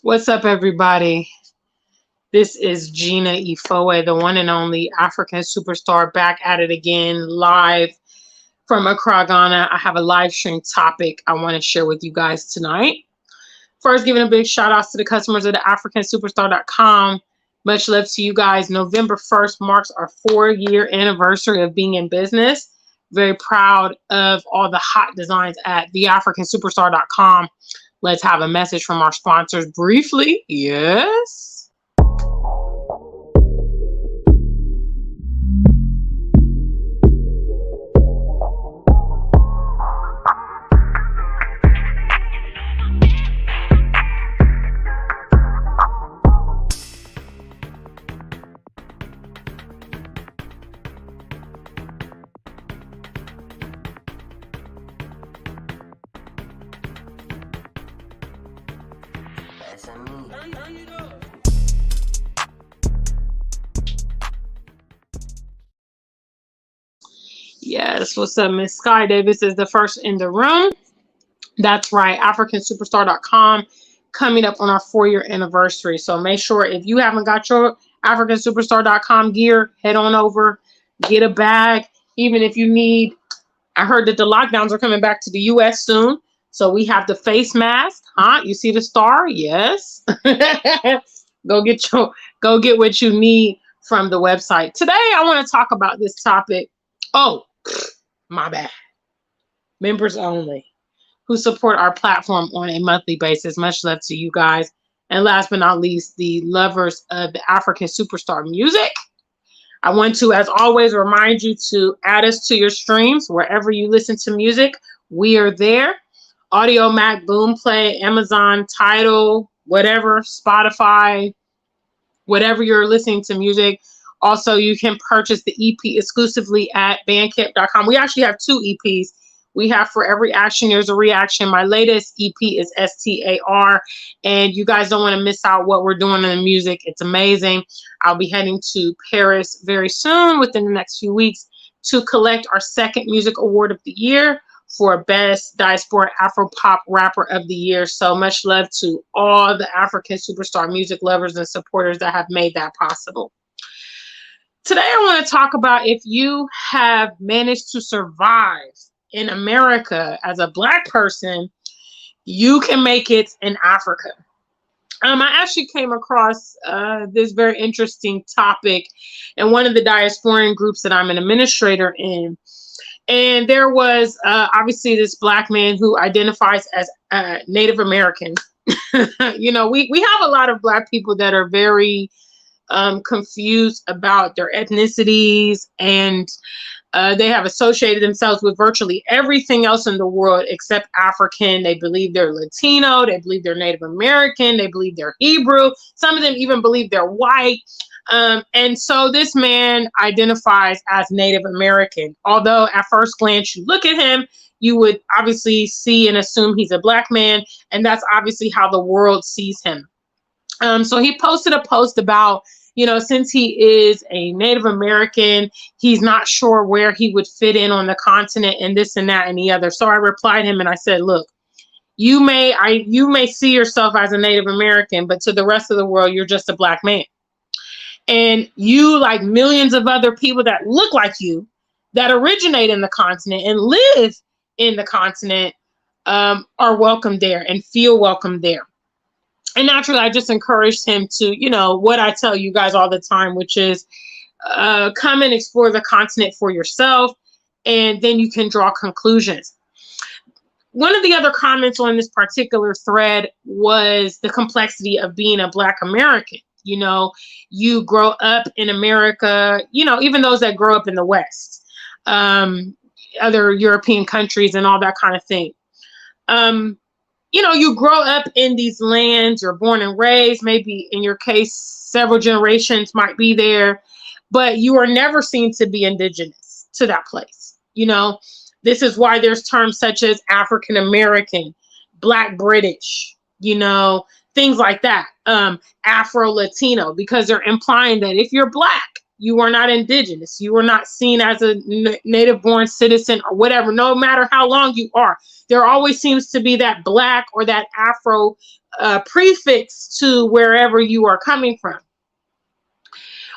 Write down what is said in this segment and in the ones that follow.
What's up, everybody? This is Gina Ifoe, the one and only African superstar, back at it again, live from Accra, Ghana. I have a live stream topic I want to share with you guys tonight. First, giving a big shout out to the customers of the AfricanSuperstar.com. Much love to you guys. November 1st marks our 4-year anniversary of being in business. Very proud of all the hot designs at theafricansuperstar.com. Let's have a message from our sponsors briefly. Yes. Yes. What's up, Miss Sky Davis is the first in the room. That's right. AfricanSuperstar.com coming up on our 4-year anniversary. So make sure if you haven't got your AfricanSuperstar.com gear, head on over, get a bag. Even if you need, I heard that the lockdowns are coming back to the US soon. So we have the face mask. Huh? You see the star? Yes. go get your go get what you need from the website. Today I want to talk about this topic. Oh, my bad. Members only who support our platform on a monthly basis. Much love to you guys. And last but not least, the lovers of the African superstar music. I want to, as always, remind you to add us to your streams wherever you listen to music. We are there. Audio Mac, Boomplay, Amazon, Tidal, whatever, Spotify, whatever you're listening to music. Also, you can purchase the EP exclusively at bandcamp.com. We actually have 2 EPs. We have For Every Action, There's a Reaction. My latest EP is STAR, and you guys don't want to miss out what we're doing in the music. It's amazing. I'll be heading to Paris very soon, within the next few weeks, to collect our 2nd music award of the year for Best Diaspora Afro Pop Rapper of the Year. So much love to all the African superstar music lovers and supporters that have made that possible. Today, I want to talk about if you have managed to survive in America as a Black person, you can make it in Africa. I actually came across this very interesting topic in one of the diasporan groups that I'm an administrator in. And there was obviously this Black man who identifies as Native American. We have a lot of Black people that are very confused about their ethnicities, and they have associated themselves with virtually everything else in the world except African. They believe they're Latino. They believe they're Native American. They believe they're Hebrew. Some of them even believe they're white. And so this man identifies as Native American. Although at first glance you look at him, you would obviously see and assume he's a Black man. And that's obviously how the world sees him. So he posted a post about, since he is a Native American, he's not sure where he would fit in on the continent and this and that and the other. So I replied him and I said, look, you may see yourself as a Native American, but to the rest of the world, you're just a Black man. And you, like millions of other people that look like you, that originate in the continent and live in the continent, are welcome there and feel welcome there. And naturally, I just encouraged him to, what I tell you guys all the time, which is come and explore the continent for yourself, and then you can draw conclusions. One of the other comments on this particular thread was the complexity of being a Black American. You grow up in America, even those that grow up in the West, other European countries and all that kind of thing. You grow up in these lands, you're born and raised, maybe in your case, several generations might be there, but you are never seen to be indigenous to that place. This is why there's terms such as African American, Black British, things like that, Afro Latino, because they're implying that if you're Black, You are not indigenous. You are not seen as a native born citizen or whatever, no matter how long you are. There always seems to be that black or that Afro prefix to wherever you are coming from.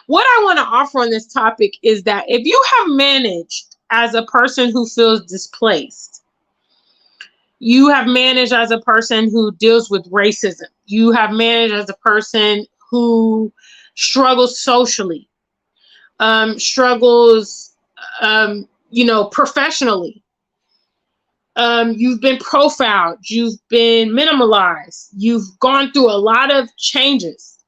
What I want to offer on this topic is that if you have managed as a person who feels displaced, you have managed as a person who deals with racism, you have managed as a person who struggles socially, struggles, professionally. You've been profiled, you've been minimalized, you've gone through a lot of changes.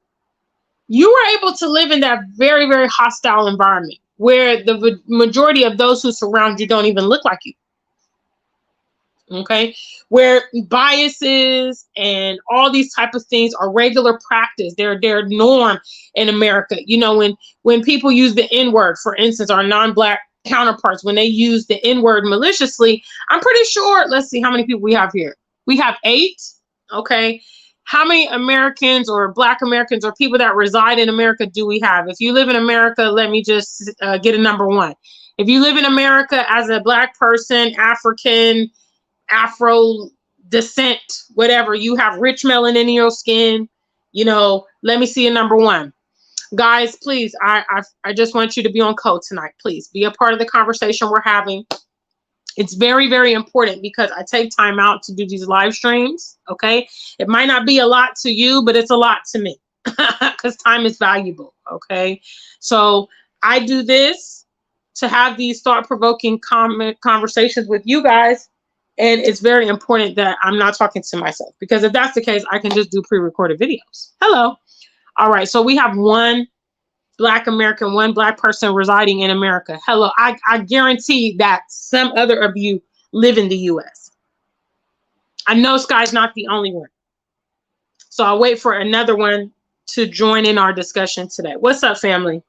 You were able to live in that very, very hostile environment where the majority of those who surround you don't even look like you. Okay, where biases and all these type of things are regular practice. They're norm in America. You know, when people use the N-word, for instance, our non-black counterparts, when they use the N-word maliciously, I'm pretty sure, let's see how many people we have here. We have 8. Okay. How many Americans or Black Americans or people that reside in America do we have? If you live in America, let me just get a number 1. If you live in America as a Black person, African, Afro descent, whatever, you have rich melanin in your skin, let me see a number 1. Guys, please, I just want you to be on code tonight. Please be a part of the conversation we're having. It's very, very important because I take time out to do these live streams. Okay. It might not be a lot to you, but it's a lot to me because time is valuable. Okay. So I do this to have these thought-provoking conversations with you guys. And it's very important that I'm not talking to myself, because if that's the case, I can just do pre-recorded videos. Hello. All right. So we have 1 Black American, 1 Black person residing in America. Hello. I guarantee that some other of you live in the US. I know Sky's not the only one. So I'll wait for another one to join in our discussion today. What's up, family?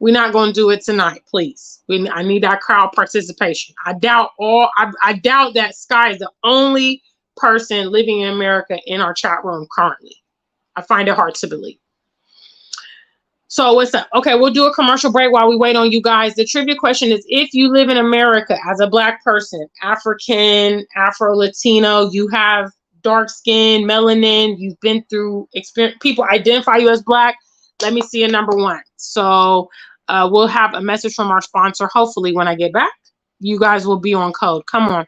We're not going to do it tonight, please. I need that crowd participation. I doubt that Sky is the only person living in America in our chat room currently. I find it hard to believe. So what's up? Okay, we'll do a commercial break while we wait on you guys. The trivia question is, if you live in America as a Black person, African, Afro-Latino, you have dark skin, melanin, you've been through experience, people identify you as Black, let me see a number 1. So we'll have a message from our sponsor, hopefully, when I get back. You guys will be on code. Come on.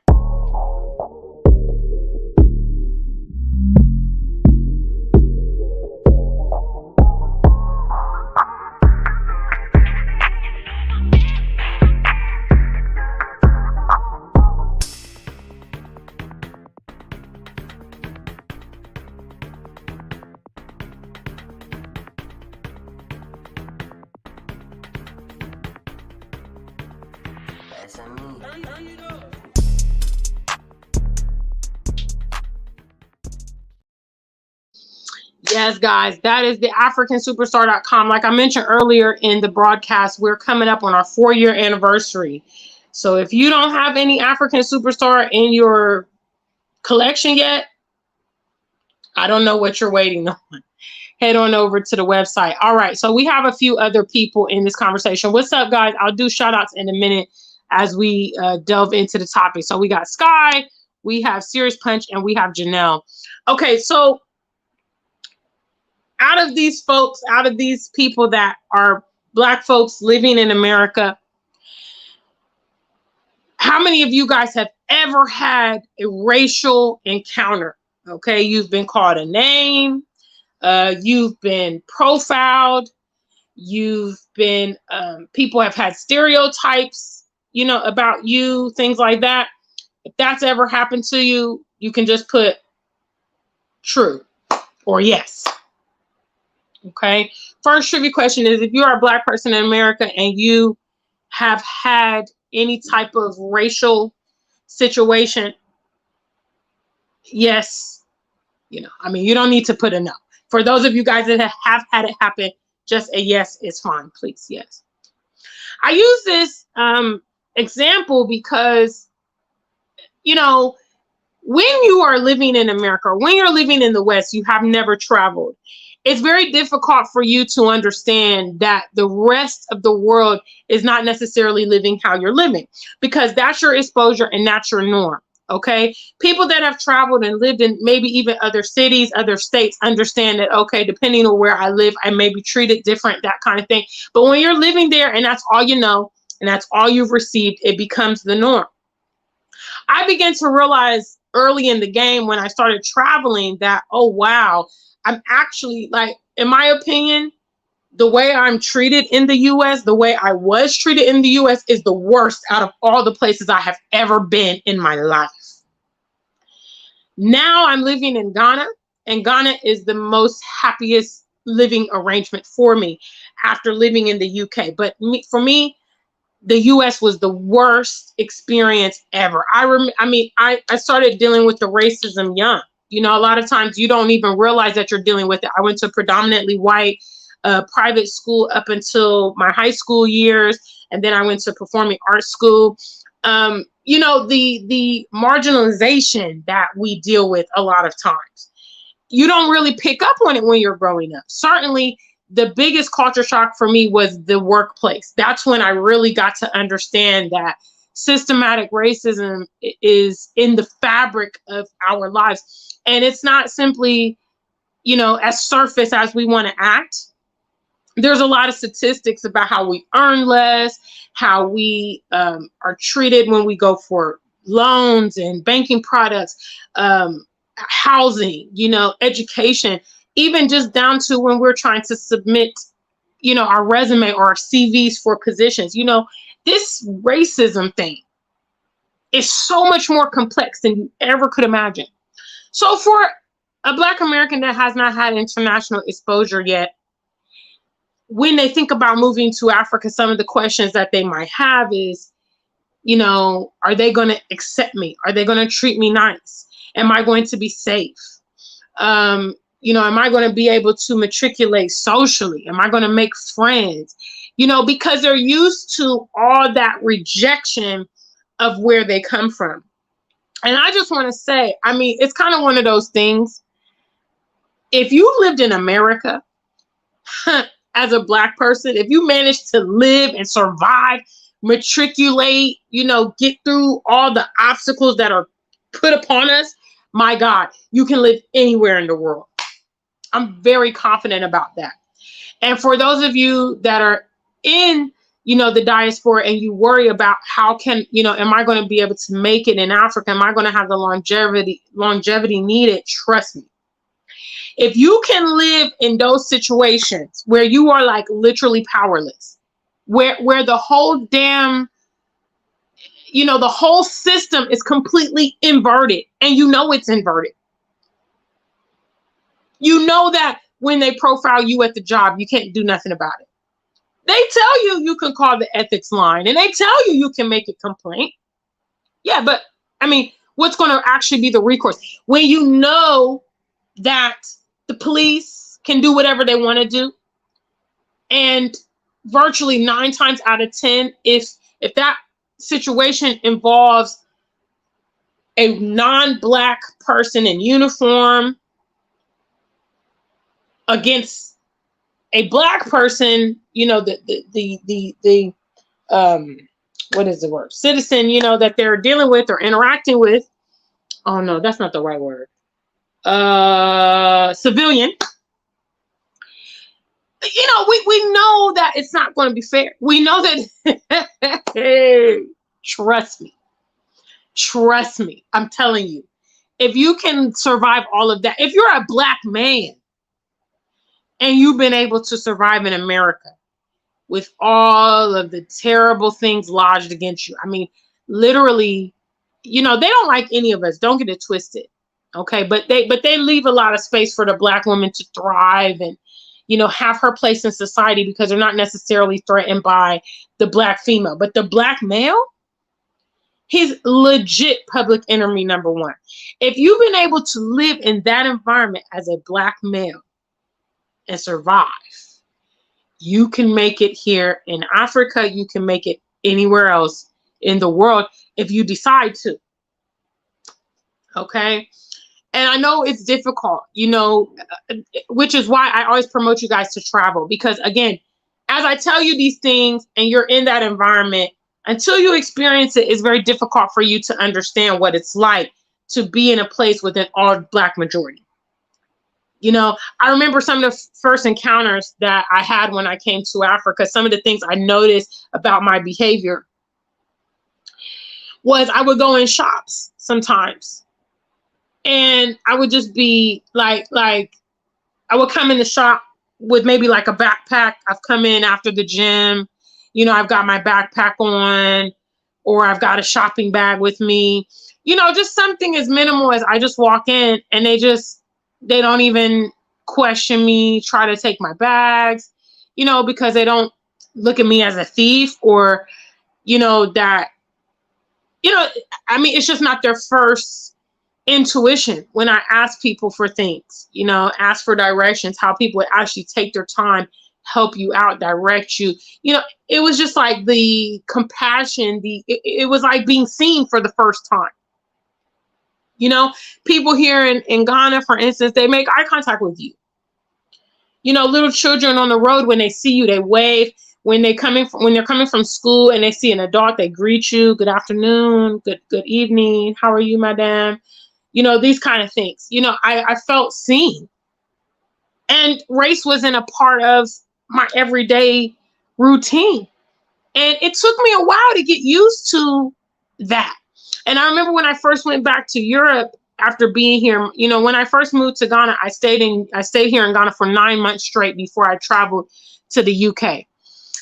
Yes, guys, that is the AfricanSuperstar.com. Like I mentioned earlier in the broadcast, we're coming up on our 4-year anniversary. So if you don't have any African Superstar in your collection yet, I don't know what you're waiting on. Head on over to the website. All right, so we have a few other people in this conversation. What's up, guys? I'll do shout outs in a minute as we delve into the topic. So we got Sky, we have Serious Punch, and we have Janelle. Okay, so out of these folks, out of these people that are Black folks living in America, how many of you guys have ever had a racial encounter? Okay, you've been called a name, you've been profiled, you've been, people have had stereotypes, about you, things like that. If that's ever happened to you, you can just put true or yes. Okay. First trivia question is, if you are a Black person in America and you have had any type of racial situation, yes, you don't need to put a no. For those of you guys that have had it happen, just a yes is fine, please. Yes. I use this example because, when you are living in America, or when you're living in the West, you have never traveled. it's very difficult for you to understand that the rest of the world is not necessarily living how you're living, because that's your exposure and that's your norm. Okay. People that have traveled and lived in maybe even other cities, other states, understand that, okay, depending on where I live, I may be treated different, that kind of thing. But when you're living there and that's all you know, and that's all you've received, it becomes the norm. I began to realize early in the game when I started traveling that, oh, wow, I'm actually, like, in my opinion, the way I'm treated in the US, the way I was treated in the US is the worst out of all the places I have ever been in my life. Now I'm living in Ghana, and Ghana is the most happiest living arrangement for me after living in the UK. But for me, the US was the worst experience ever. I started dealing with the racism young. You know, a lot of times you don't even realize that you're dealing with it. I went to predominantly white private school up until my high school years, and then I went to performing arts school. You know, the marginalization that we deal with a lot of times, you don't really pick up on it when you're growing up. Certainly, the biggest culture shock for me was the workplace. That's when I really got to understand that systematic racism is in the fabric of our lives. And it's not simply, you know, as surface as we want to act. There's a lot of statistics about how we earn less, how we are treated when we go for loans and banking products, housing, you know, education, even just down to when we're trying to submit, you know, our resume or our CVs for positions. You know, this racism thing is so much more complex than you ever could imagine. So for a Black American that has not had international exposure yet, when they think about moving to Africa, some of the questions that they might have is, you know, are they going to accept me? Are they going to treat me nice? Am I going to be safe? You know, am I going to be able to matriculate socially? Am I going to make friends? You know, because they're used to all that rejection of where they come from. And I just want to say, I mean, it's kind of one of those things. If you lived in America as a Black person, if you managed to live and survive, matriculate, you know, get through all the obstacles that are put upon us, my God, you can live anywhere in the world. I'm very confident about that. And for those of you that are in, you know, the diaspora and you worry about how can, you know, am I going to be able to make it in Africa? Am I going to have the longevity needed? Trust me. If you can live in those situations where you are like literally powerless, where the whole damn, you know, the whole system is completely inverted, and you know it's inverted. You know that when they profile you at the job, you can't do nothing about it. They tell you you can call the ethics line, and they tell you can make a complaint. Yeah, but I mean, what's going to actually be the recourse when you know that the police can do whatever they want to do? And virtually 9 times out of 10, if that situation involves a non-Black person in uniform against a Black person, you know, the what is the word? Citizen, you know, that they're dealing with or interacting with. Oh no, that's not the right word. Civilian. You know, we know that it's not going to be fair. We know that. Hey, trust me. I'm telling you, if you can survive all of that, if you're a Black man and you've been able to survive in America with all of the terrible things lodged against you, I mean, literally, you know, they don't like any of us. Don't get it twisted, okay? But they leave a lot of space for the Black woman to thrive and, you know, have her place in society because they're not necessarily threatened by the Black female. But the Black male, he's legit public enemy number 1. If you've been able to live in that environment as a Black male and survive, you can make it here in Africa. You can make it anywhere else in the world if you decide to. Okay? And I know it's difficult, you know, which is why I always promote you guys to travel. Because again, as I tell you these things and you're in that environment, until you experience it, it's very difficult for you to understand what it's like to be in a place with an all Black majority. You know, I remember some of the first encounters that I had when I came to Africa. Some of the things I noticed about my behavior was I would go in shops sometimes and I would just be like I would come in the shop with maybe like a backpack. I've come in after the gym, you know, I've got my backpack on, or I've got a shopping bag with me, you know, just something as minimal as I just walk in and they don't even question me, try to take my bags, you know, because they don't look at me as a thief or, you know, that, you know, I mean, it's just not their first intuition when I ask people for things, you know, ask for directions, how people would actually take their time, help you out, direct you. You know, it was just like the compassion, it was like being seen for the first time. You know, people here in Ghana, for instance, they make eye contact with you. You know, little children on the road, when they see you, they wave. When they're coming from school and they see an adult, they greet you. Good afternoon, good evening. How are you, madam? You know, these kind of things. You know, I felt seen. And race wasn't a part of my everyday routine. And it took me a while to get used to that. And I remember when I first went back to Europe after being here, you know, when I first moved to Ghana, I stayed here in Ghana for 9 months straight before I traveled to the UK.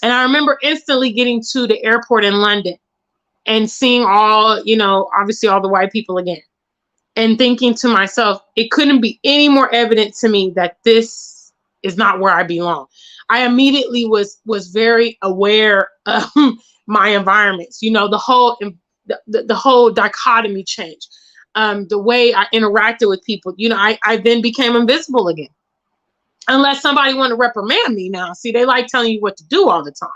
And I remember instantly getting to the airport in London and seeing all, you know, obviously all the white people again, and thinking to myself, it couldn't be any more evident to me that this is not where I belong. I immediately was very aware of my environments, you know, the whole dichotomy change, the way I interacted with people. You know, I then became invisible again. Unless somebody wanted to reprimand me now. See, they like telling you what to do all the time,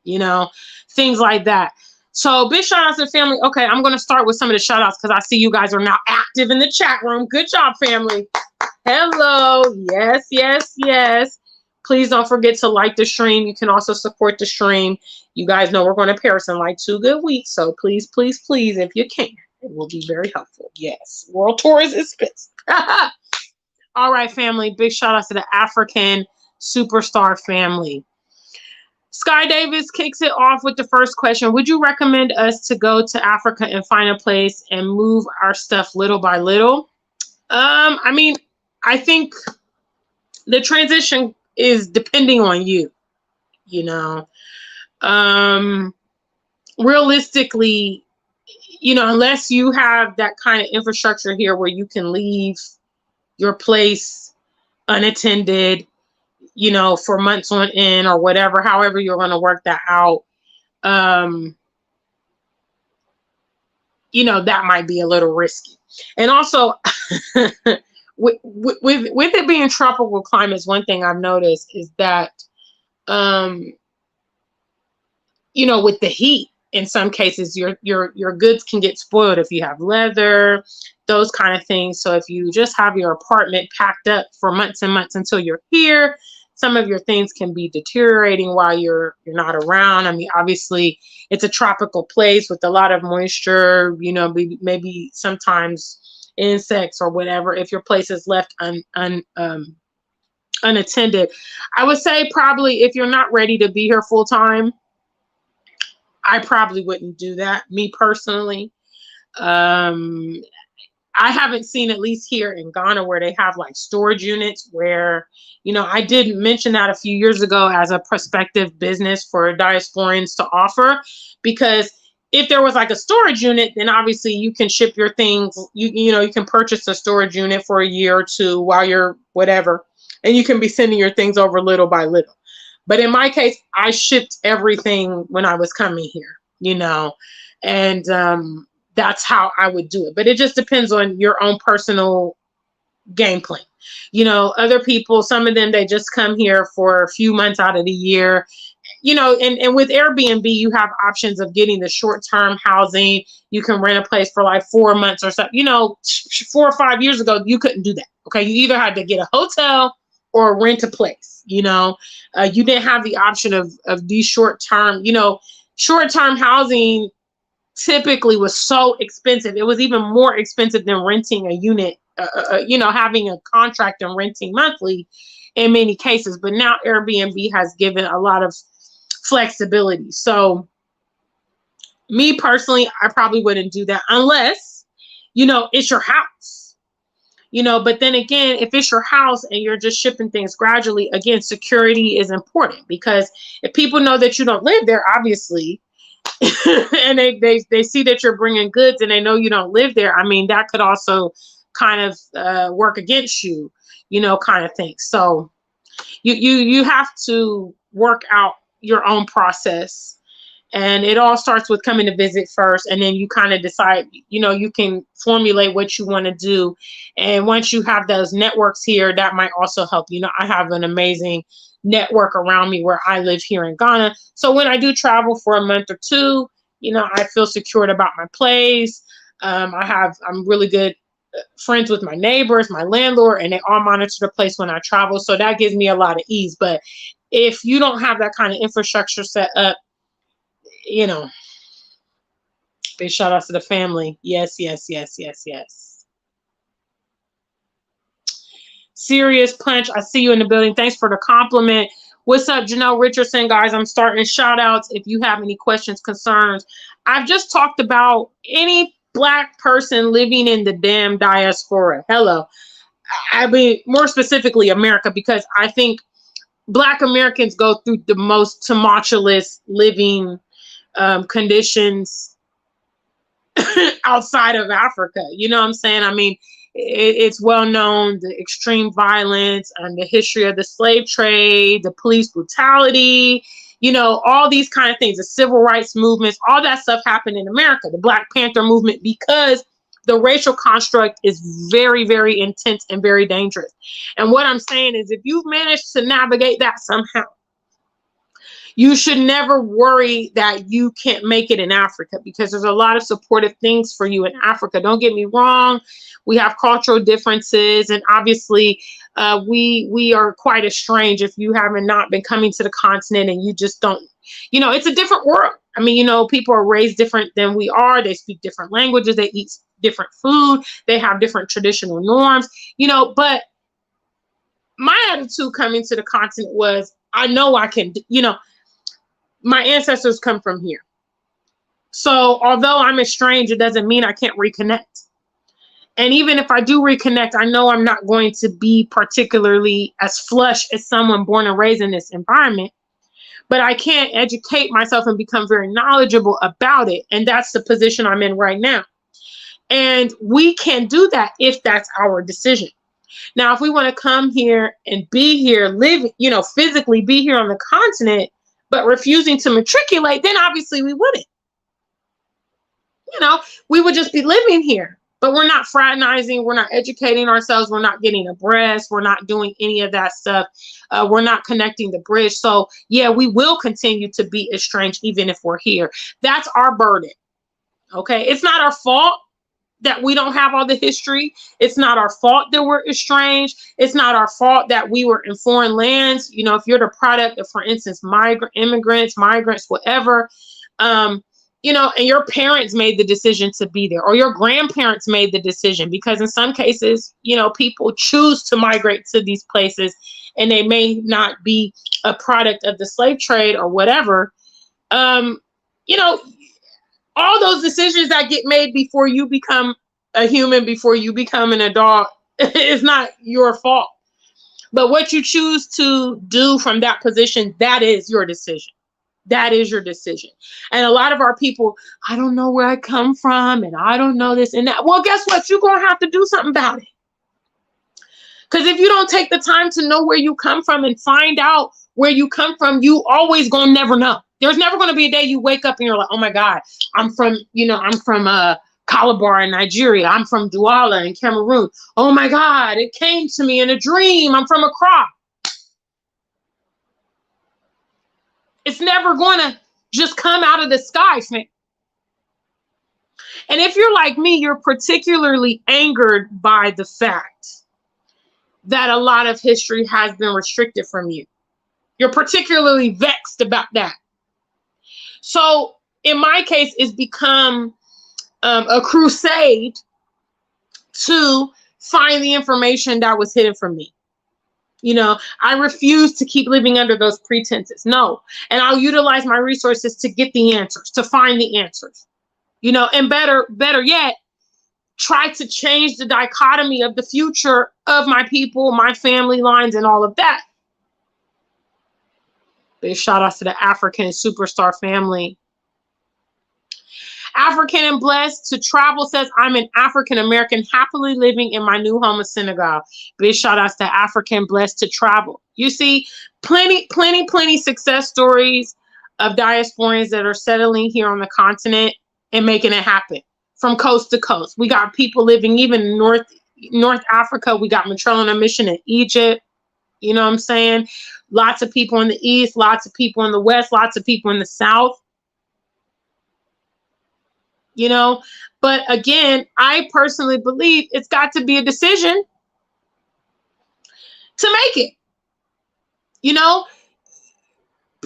you know, things like that. So big shout outs to family. Okay, I'm going to start with some of the shout outs because I see you guys are now active in the chat room. Good job, family. Hello. Yes, yes, yes. Please don't forget to like the stream. You can also support the stream. You guys know we're going to Paris in like 2 good weeks. So please, please, please, if you can, it will be very helpful. Yes. World Tour is expensive. All right, family. Big shout out to the African Superstar family. Sky Davis kicks it off with the first question. Would you recommend us to go to Africa and find a place and move our stuff little by little? I mean, I think the transition is depending on you, you know. Realistically, you know, unless you have that kind of infrastructure here where you can leave your place unattended, you know, for months on end or whatever, however you're going to work that out, you know, that might be a little risky. And also, with it being tropical climates, one thing I've noticed is that, you know, with the heat, in some cases, your goods can get spoiled if you have leather, those kind of things. So if you just have your apartment packed up for months and months until you're here, some of your things can be deteriorating while you're not around. I mean, obviously, it's a tropical place with a lot of moisture, you know, maybe sometimes insects or whatever. If your place is left unattended, I would say probably if you're not ready to be here full time, I probably wouldn't do that, me personally. I haven't seen, at least here in Ghana, where they have like storage units where, you know, I did mention that a few years ago as a prospective business for diasporans to offer, because if there was like a storage unit, then obviously you can ship your things, you know, you can purchase a storage unit for a year or two while you're whatever, and you can be sending your things over little by little. But in my case, I shipped everything when I was coming here, you know, and that's how I would do it. But it just depends on your own personal game plan. You know, other people, some of them, they just come here for a few months out of the year, you know, and with Airbnb, you have options of getting the short-term housing. You can rent a place for like 4 months or something. You know, 4 or 5 years ago, you couldn't do that. Okay. You either had to get a hotel or rent a place, you know, you didn't have the option of these short-term, you know, short-term housing typically was so expensive. It was even more expensive than renting a unit, you know, having a contract and renting monthly in many cases. But now Airbnb has given a lot of flexibility. So me personally, I probably wouldn't do that unless, you know, it's your house, you know. But then again, if it's your house and you're just shipping things gradually, again, security is important, because if people know that you don't live there, obviously, and they see that you're bringing goods and they know you don't live there, I mean, that could also kind of work against you, you know, kind of thing. So you have to work out your own process, and it all starts with coming to visit first, and then you kind of decide, you know, you can formulate what you want to do. And once you have those networks here, that might also help. You know, I have an amazing network around me where I live here in Ghana. So when I do travel for a month or two, you know, I feel secured about my place. I'm really good friends with my neighbors, my landlord, and they all monitor the place when I travel. So that gives me a lot of ease. But if you don't have that kind of infrastructure set up, you know, big shout out to the family. Yes, yes, yes, yes, yes. Serious Punch, I see you in the building. Thanks for the compliment. What's up, Janelle Richardson? Guys, I'm starting shout outs. If you have any questions, concerns, I've just talked about any Black person living in the damn diaspora. Hello. I mean, more specifically, America, because I think Black Americans go through the most tumultuous living conditions outside of Africa. You know what I'm saying? I mean, it's well known, the extreme violence and the history of the slave trade, the police brutality, you know, all these kind of things, the civil rights movements, all that stuff happened in America, the Black Panther movement, because the racial construct is very, very intense and very dangerous. And what I'm saying is, if you've managed to navigate that somehow, you should never worry that you can't make it in Africa, because there's a lot of supportive things for you in Africa. Don't get me wrong. We have cultural differences, and obviously we are quite estranged if you haven't not been coming to the continent and you just don't, you know, it's a different world. I mean, you know, people are raised different than we are. They speak different languages. They eat different food. They have different traditional norms, you know, but my attitude coming to the continent was, I know I can, you know, my ancestors come from here. So although I'm estranged, it doesn't mean I can't reconnect. And even if I do reconnect, I know I'm not going to be particularly as flush as someone born and raised in this environment, but I can educate myself and become very knowledgeable about it. And that's the position I'm in right now. And we can do that if that's our decision. Now, if we want to come here and be here, live, you know, physically be here on the continent, but refusing to matriculate, then obviously we wouldn't. You know, we would just be living here, but we're not fraternizing. We're not educating ourselves. We're not getting abreast. We're not doing any of that stuff. We're not connecting the bridge. So yeah, we will continue to be estranged even if we're here. That's our burden. Okay. It's not our fault that we don't have all the history. It's not our fault that we're estranged. It's not our fault that we were in foreign lands. You know, if you're the product of, for instance, migrants, whatever, you know, and your parents made the decision to be there, or your grandparents made the decision, because in some cases, you know, people choose to migrate to these places and they may not be a product of the slave trade or whatever. You know, all those decisions that get made before you become a human, before you become an adult, is not your fault. But what you choose to do from that position, that is your decision. That is your decision. And a lot of our people, I don't know where I come from, and I don't know this and that. Well, guess what? You're going to have to do something about it. Because if you don't take the time to know where you come from and find out where you come from, you always going to never know. There's never going to be a day you wake up and you're like, oh my God, I'm from Calabar in Nigeria. I'm from Douala in Cameroon. Oh my God, it came to me in a dream. I'm from Accra. It's never going to just come out of the sky, fam. And if you're like me, you're particularly angered by the fact that a lot of history has been restricted from you. You're particularly vexed about that. So in my case, it's become a crusade to find the information that was hidden from me. You know, I refuse to keep living under those pretenses. No. And I'll utilize my resources to get the answers, to find the answers. You know, and better yet, try to change the dichotomy of the future of my people, my family lines, and all of that. Big shout out to the African Superstar family. African and Blessed to Travel says, I'm an African American happily living in my new home of Senegal. Big shout outs to African Blessed to Travel. You see, plenty success stories of diasporans that are settling here on the continent and making it happen from coast to coast. We got people living even in North Africa. We got Matrona on a mission in Egypt. You know what I'm saying? Lots of people in the East, lots of people in the West, lots of people in the South. You know, but again, I personally believe it's got to be a decision to make it. You know,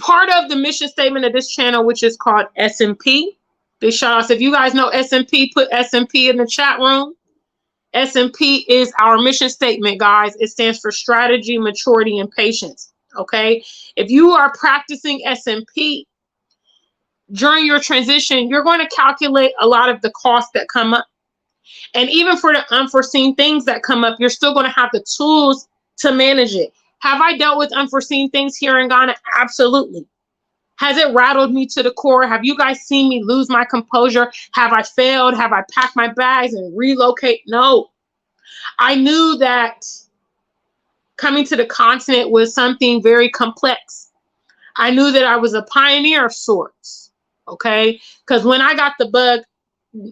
part of the mission statement of this channel, which is called SMP. Big shout outs. If you guys know SMP, put SMP in the chat room. SMP is our mission statement, guys. It stands for strategy, maturity, and patience. Okay. If you are practicing SMP during your transition, you're going to calculate a lot of the costs that come up. And even for the unforeseen things that come up, you're still going to have the tools to manage it. Have I dealt with unforeseen things here in Ghana? Absolutely. Has it rattled me to the core? Have you guys seen me lose my composure? Have I failed? Have I packed my bags and relocate? No. I knew that coming to the continent was something very complex. I knew that I was a pioneer of sorts. Okay, because when I got the bug,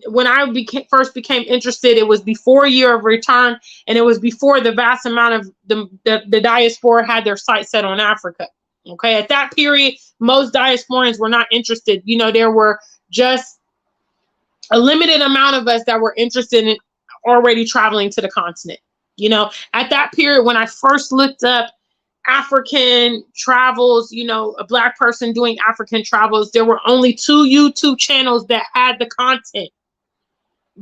when I first became interested, it was before year of return, and it was before the vast amount of the diaspora had their sights set on Africa. Okay, at that period, most diasporans were not interested. You know, there were just a limited amount of us that were interested in already traveling to the continent. You know, at that period, when I first looked up African travels, you know, a Black person doing African travels, there were only 2 YouTube channels that had the content.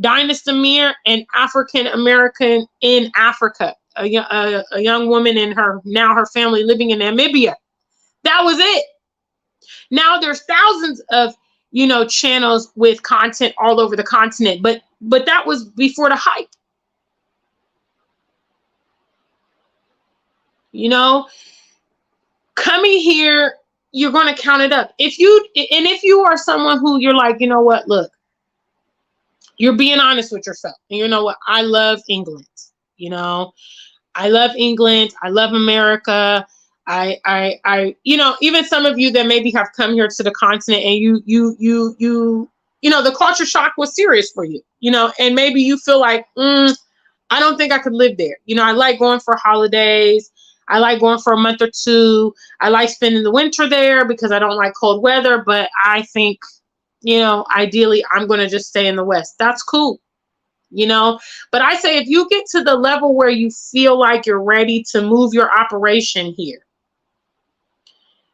Dynasty Amir and African American in Africa, a young woman and her family living in Namibia. That was it. Now there's thousands of, you know, channels with content all over the continent, but that was before the hype. You know, coming here, you're going to count it up. If you are someone who you're like, you know what, look, you're being honest with yourself. And you know what? I love England. You know, I love England. I love America. I you know, even some of you that maybe have come here to the continent and you know, the culture shock was serious for you, you know, and maybe you feel like, I don't think I could live there. You know, I like going for holidays. I like going for a month or two. I like spending the winter there because I don't like cold weather, but I think, you know, ideally I'm going to just stay in the West. That's cool. You know, but I say if you get to the level where you feel like you're ready to move your operation here,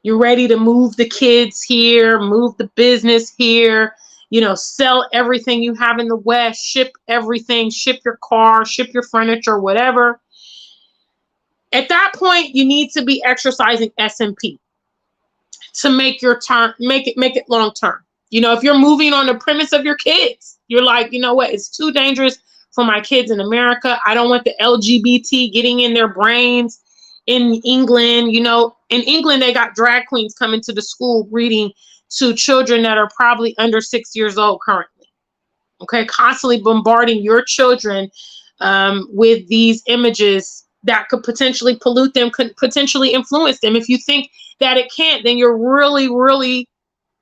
you're ready to move the kids here, move the business here, you know, sell everything you have in the West, ship everything, ship your car, ship your furniture, whatever. At that point, you need to be exercising SMP to make your turn, make it long term. You know, if you're moving on the premise of your kids, you're like, you know what, it's too dangerous for my kids in America. I don't want the LGBT getting in their brains. In England, you know, in England, they got drag queens coming to the school reading to children that are probably under 6 years old currently. Okay, constantly bombarding your children with these images that could potentially pollute them, could potentially influence them. If you think that it can't, then you're really,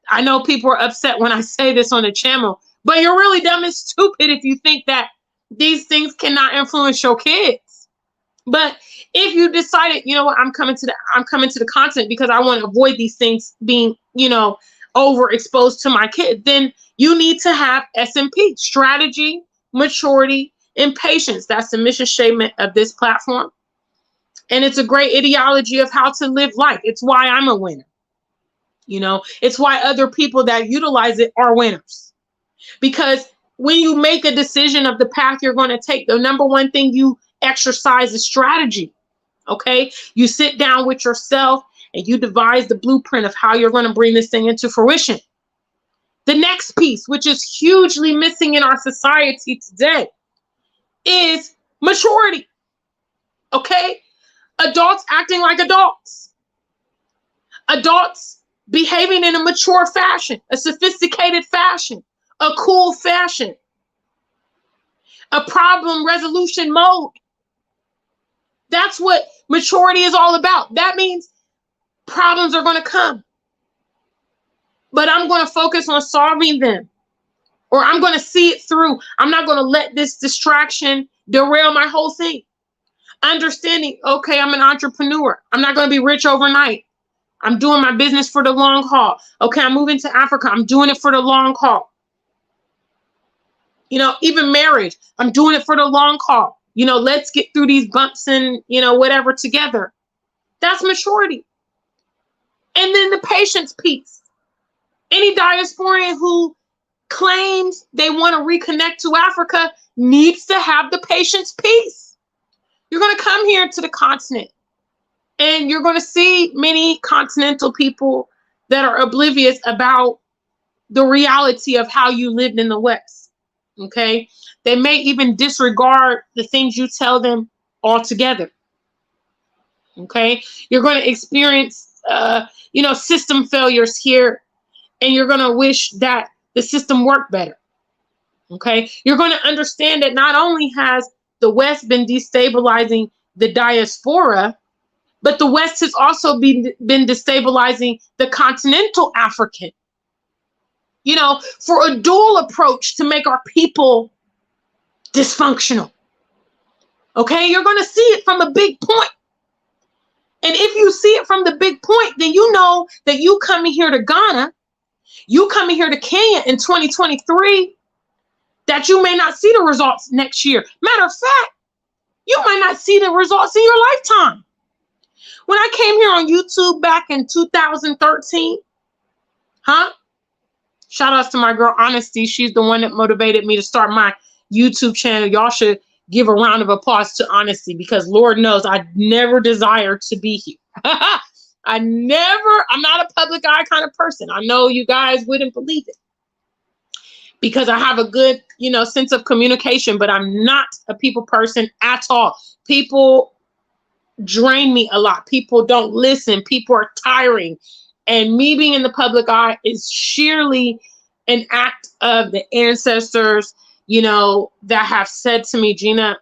I know people are upset when I say this on the channel, but you're really dumb and stupid if you think that these things cannot influence your kids. But if you decided, you know what, I'm coming to the continent because I want to avoid these things being, overexposed to my kid, then you need to have SMP, strategy, maturity, and patience. That's the mission statement of this platform. And it's a great ideology of how to live life. It's why I'm a winner. It's why other people that utilize it are winners. Because when you make a decision of the path you're going to take, the number one thing you exercise is strategy. Okay? You sit down with yourself and you devise the blueprint of how you're going to bring this thing into fruition. The next piece, which is hugely missing in our society today, is maturity. Okay? Adults acting like adults. Adults behaving in a mature fashion, a sophisticated fashion, a cool fashion, a problem resolution mode. That's what maturity is all about. That means problems are going to come, but I'm going to focus on solving them, or I'm going to see it through. I'm not going to let this distraction derail my whole thing. Understanding, okay, I'm an entrepreneur. I'm not going to be rich overnight. I'm doing my business for the long haul. Okay, I'm moving to Africa. I'm doing it for the long haul. Even marriage, I'm doing it for the long haul. Let's get through these bumps and, whatever together. That's maturity. And then the patience piece. Any diasporian who claims they want to reconnect to Africa needs to have the patience piece. You're going to come here to the continent and you're going to see many continental people that are oblivious about the reality of how you lived in the West. Okay? They may even disregard the things you tell them altogether. Okay? You're going to experience, system failures here, and you're going to wish that the system worked better. Okay? You're going to understand that not only has the West been destabilizing the diaspora, but the West has also been destabilizing the continental African. For a dual approach to make our people dysfunctional. Okay, you're going to see it from a big point. And if you see it from the big point, then you know that you coming here to Ghana, you coming here to Kenya in 2023, that you may not see the results next year. Matter of fact, you might not see the results in your lifetime. When I came here on YouTube back in 2013, shout outs to my girl Honesty. She's the one that motivated me to start my YouTube channel. Y'all should give a round of applause to Honesty, because Lord knows I never desired to be here. I'm not a public eye kind of person. I know you guys wouldn't believe it, because I have a good, sense of communication, but I'm not a people person at all. People drain me a lot. People don't listen. People are tiring. And me being in the public eye is sheerly an act of the ancestors, that have said to me, Gina,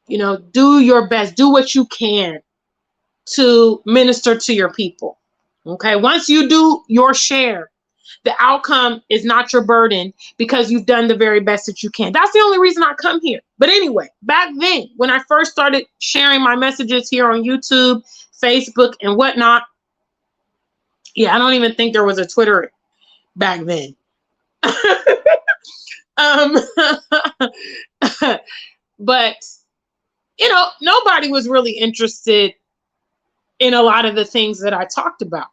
do your best, do what you can to minister to your people. Okay. Once you do your share, the outcome is not your burden, because you've done the very best that you can. That's the only reason I come here. But anyway, back then, when I first started sharing my messages here on YouTube, Facebook, and whatnot, I don't even think there was a Twitter back then. But, nobody was really interested in a lot of the things that I talked about.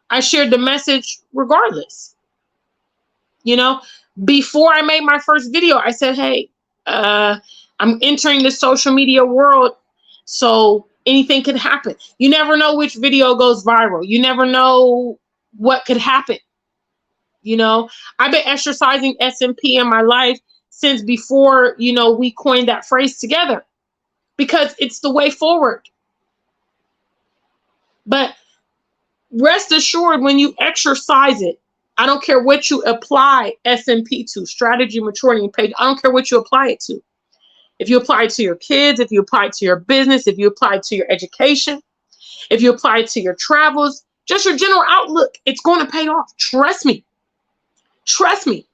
I shared the message regardless. Before I made my first video, I said, hey, I'm entering the social media world, so anything could happen. You never know which video goes viral. You never know what could happen. I've been exercising SMP in my life since before, we coined that phrase together, because it's the way forward. But rest assured, when you exercise it, I don't care what you apply SMP to, strategy, maturity, and patience. I don't care what you apply it to. If you apply it to your kids, if you apply it to your business, if you apply it to your education, if you apply it to your travels, just your general outlook, it's going to pay off. Trust me. Trust me.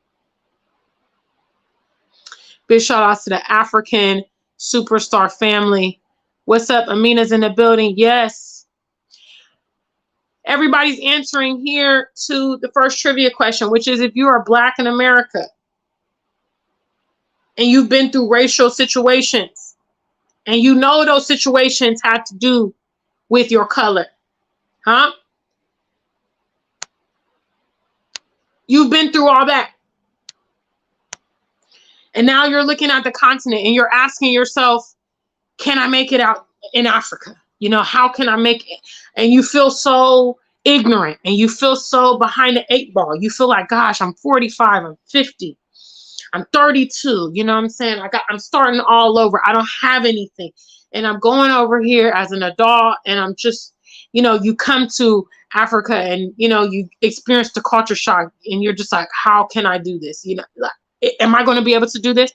Big shout outs to the African Superstar family. What's up? Amina's in the building. Yes. Everybody's answering here to the first trivia question, which is if you are Black in America and you've been through racial situations and you know those situations had to do with your color, huh? You've been through all that. And now you're looking at the continent and you're asking yourself, can I make it out in Africa? You know, how can I make it? And you feel so ignorant and you feel so behind the 8 ball. You feel like, gosh, I'm 45, I'm 50, I'm 32. You know what I'm saying? I'm starting all over. I don't have anything. And I'm going over here as an adult and I'm just, you know, you come to Africa and, you know, you experience the culture shock and you're just like, how can I do this? You know, like, am I going to be able to do this?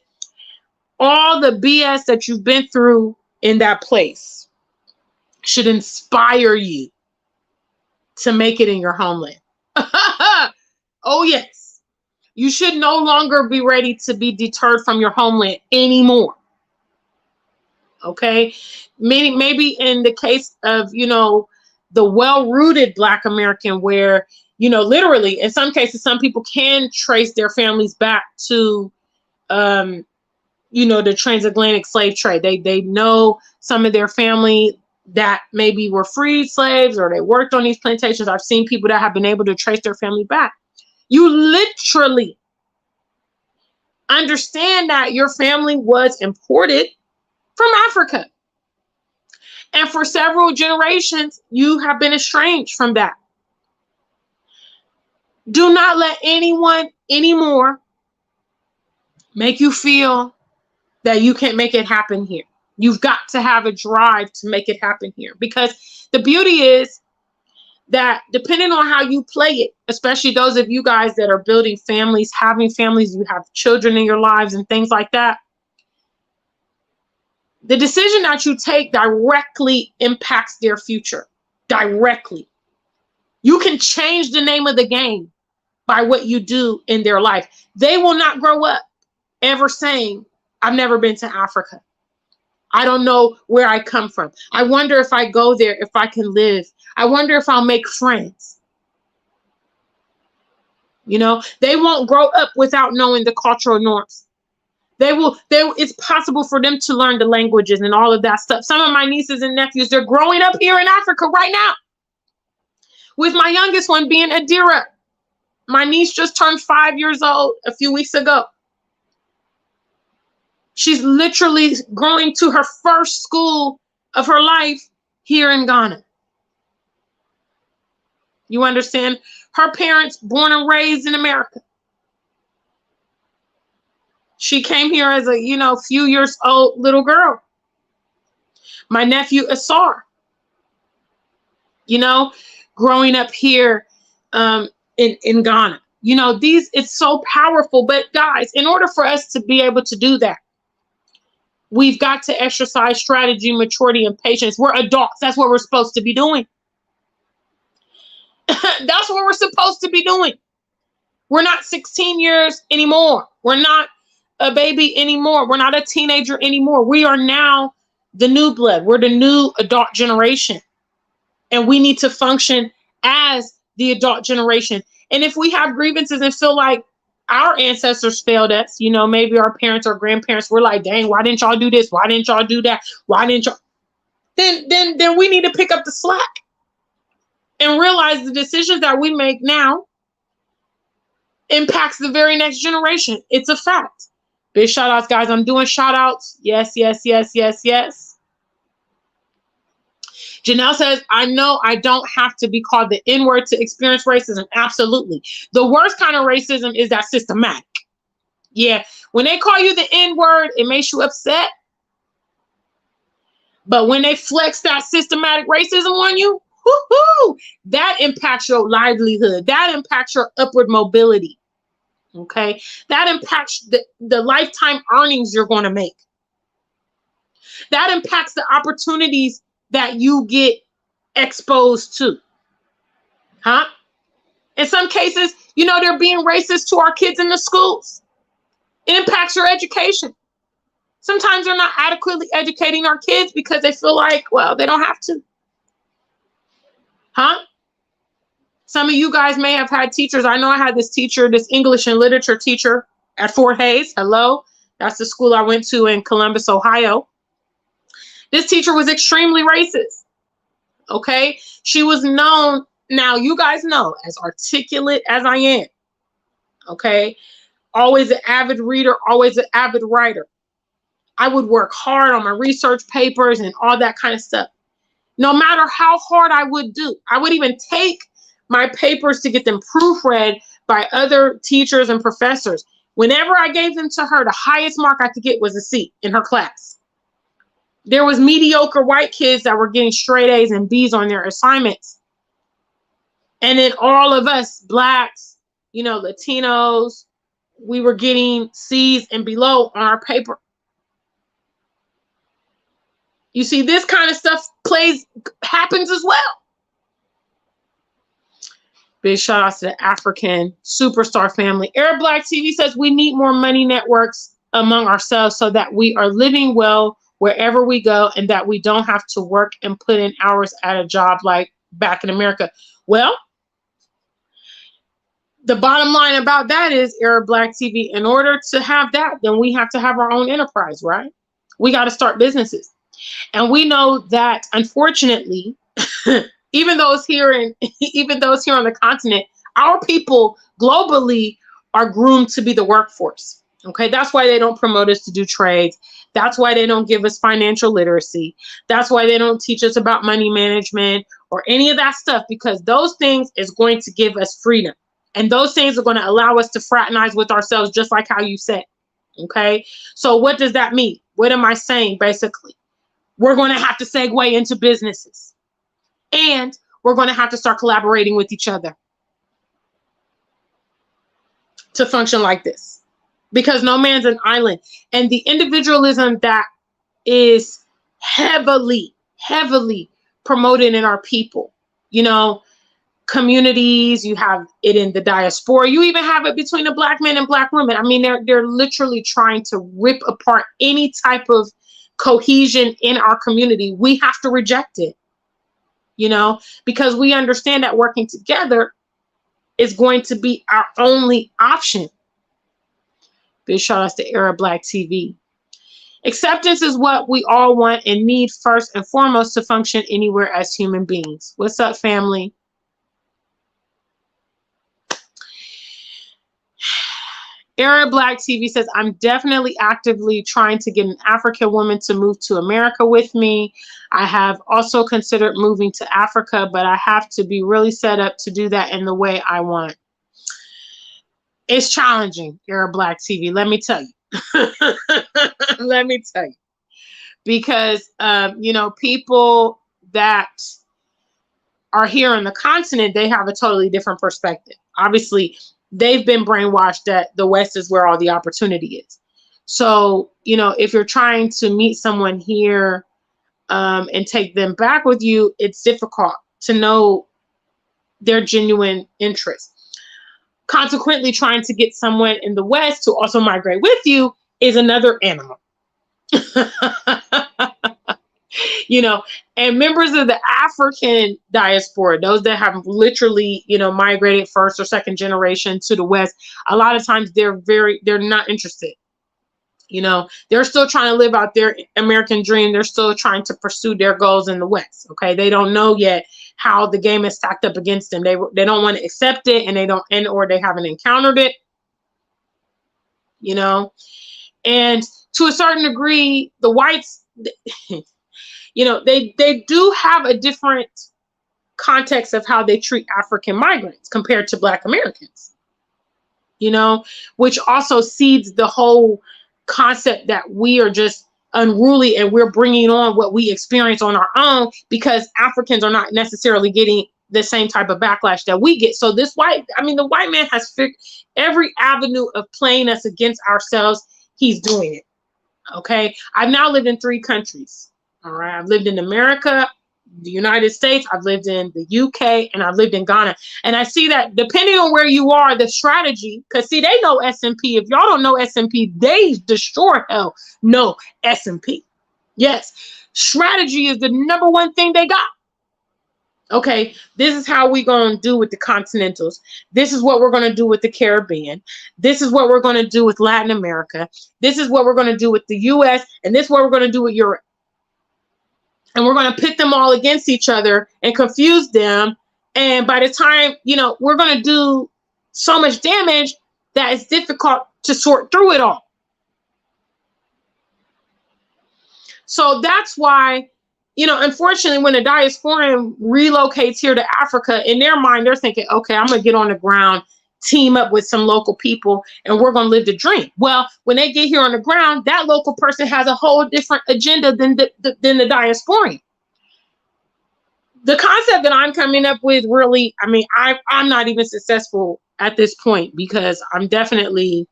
All the BS that you've been through in that place should inspire you to make it in your homeland. Oh, yes. You should no longer be ready to be deterred from your homeland anymore. Okay? Maybe in the case of, you know, the well-rooted Black American where, you know, literally, in some cases, some people can trace their families back to, you know, the transatlantic slave trade. They know some of their family that maybe were freed slaves or they worked on these plantations. I've seen people that have been able to trace their family back. You literally understand that your family was imported from Africa. And for several generations, you have been estranged from that. Do not let anyone anymore make you feel that you can't make it happen here. You've got to have a drive to make it happen here, because the beauty is that depending on how you play it, especially those of you guys that are building families, having families, you have children in your lives and things like that, the decision that you take directly impacts their future. Directly. You can change the name of the game by what you do in their life. They will not grow up ever saying, I've never been to Africa. I don't know where I come from. I wonder if I go there, if I can live. I wonder if I'll make friends. You know, they won't grow up without knowing the cultural norms. It's possible for them to learn the languages and all of that stuff. Some of my nieces and nephews, they're growing up here in Africa right now. With my youngest one being Adira. My niece just turned 5 years old a few weeks ago. She's literally going to her first school of her life here in Ghana. You understand? Her parents born and raised in America. She came here as a, you know, few years old little girl. My nephew Asar, you know, growing up here in Ghana. You know, it's so powerful. But guys, in order for us to be able to do that, we've got to exercise strategy, maturity, and patience. We're adults. That's what we're supposed to be doing. That's what we're supposed to be doing. We're not 16 years anymore. We're not a baby anymore. We're not a teenager anymore. We are now the new blood. We're the new adult generation. And we need to function as the adult generation. And if we have grievances and feel like our ancestors failed us, you know, maybe our parents or grandparents were like, dang, why didn't y'all do this? Why didn't y'all do that? Why didn't y'all? Then we need to pick up the slack and realize the decisions that we make now impacts the very next generation. It's a fact. Big shout outs, guys. I'm doing shout outs. Yes, yes, yes, yes, yes. Janelle says, I know I don't have to be called the N-word to experience racism. Absolutely. The worst kind of racism is that systematic. Yeah. When they call you the N-word, it makes you upset. But when they flex that systematic racism on you, whoo-hoo, that impacts your livelihood. That impacts your upward mobility. Okay? That impacts the lifetime earnings you're going to make. That impacts the opportunities that you get exposed to. Huh? In some cases, you know, they're being racist to our kids in the schools. It impacts your education. Sometimes they're not adequately educating our kids because they feel like, well, they don't have to. Huh? Some of you guys may have had teachers. I know I had this teacher, this English and literature teacher at Fort Hays. Hello. That's the school I went to in Columbus, Ohio. This teacher was extremely racist. Okay. She was known, now you guys know, as articulate as I am. Okay. Always an avid reader, always an avid writer. I would work hard on my research papers and all that kind of stuff. No matter how hard I would do, I would even take my papers to get them proofread by other teachers and professors. Whenever I gave them to her, the highest mark I could get was a C in her class. There was mediocre white kids that were getting straight A's and B's on their assignments. And then all of us blacks, you know, Latinos, we were getting C's and below on our paper. You see, this kind of stuff happens as well. Big shout out to the African Superstar family. Arab Black TV says we need more money networks among ourselves so that we are living well wherever we go and that we don't have to work and put in hours at a job like back in America. Well, the bottom line about that is, Arab Black TV, in order to have that, then we have to have our own enterprise, right? We got to start businesses. And we know that, unfortunately, even those here on the continent, our people globally are groomed to be the workforce. Okay, that's why they don't promote us to do trades. That's why they don't give us financial literacy. That's why they don't teach us about money management or any of that stuff, because those things is going to give us freedom. And those things are going to allow us to fraternize with ourselves, just like how you said. Okay, so what does that mean? What am I saying, basically? We're going to have to segue into businesses. And we're going to have to start collaborating with each other to function like this. Because no man's an island. And the individualism that is heavily promoted in our people, you know, communities, you have it in the diaspora, you even have it between the black men and black women. I mean, they're literally trying to rip apart any type of cohesion in our community. We have to reject it, you know, because we understand that working together is going to be our only option. Big shout outs to Arab Black TV. Acceptance is what we all want and need first and foremost to function anywhere as human beings. What's up, family? Arab Black TV says, I'm definitely actively trying to get an African woman to move to America with me. I have also considered moving to Africa, but I have to be really set up to do that in the way I want. It's challenging, Arab Black TV, let me tell you. Let me tell you. Because, you know, people that are here on the continent, they have a totally different perspective. Obviously, they've been brainwashed that the West is where all the opportunity is. So, you know, if you're trying to meet someone here and take them back with you, it's difficult to know their genuine interest. Consequently, trying to get someone in the West to also migrate with you is another animal. You know, and members of the African diaspora, those that have literally, you know, migrated first or second generation to the West, a lot of times they're not interested. You know, they're still trying to live out their American dream. They're still trying to pursue their goals in the West. Okay, they don't know yet how the game is stacked up against them. They don't want to accept it, and or they haven't encountered it. You know, and to a certain degree, the whites, you know, they do have a different context of how they treat African migrants compared to Black Americans, you know, which also seeds the whole concept that we are just unruly and we're bringing on what we experience on our own because Africans are not necessarily getting the same type of backlash that we get. So the white man has figured every avenue of playing us against ourselves. He's doing it. Okay. I've now lived in 3 countries. All right. I've lived in America, the United States, I've lived in the UK, and I've lived in Ghana. And I see that depending on where you are, the strategy, because see, they know S&P. If y'all don't know S&P, they destroy hell. No S&P. Yes, strategy is the number one thing they got. Okay, this is how we're going to do with the continentals. This is what we're going to do with the Caribbean. This is what we're going to do with Latin America. This is what we're going to do with the US. And this is what we're going to do with Europe. And we're going to pit them all against each other and confuse them. And by the time, you know, we're going to do so much damage that it's difficult to sort through it all. So that's why, you know, unfortunately, when a diasporan relocates here to Africa, in their mind, they're thinking, okay, I'm going to get on the ground, team up with some local people, and we're going to live the dream. Well, when they get here on the ground, that local person has a whole different agenda than the diasporan. The concept that I'm coming up with really, I mean, I'm not even successful at this point because I'm definitely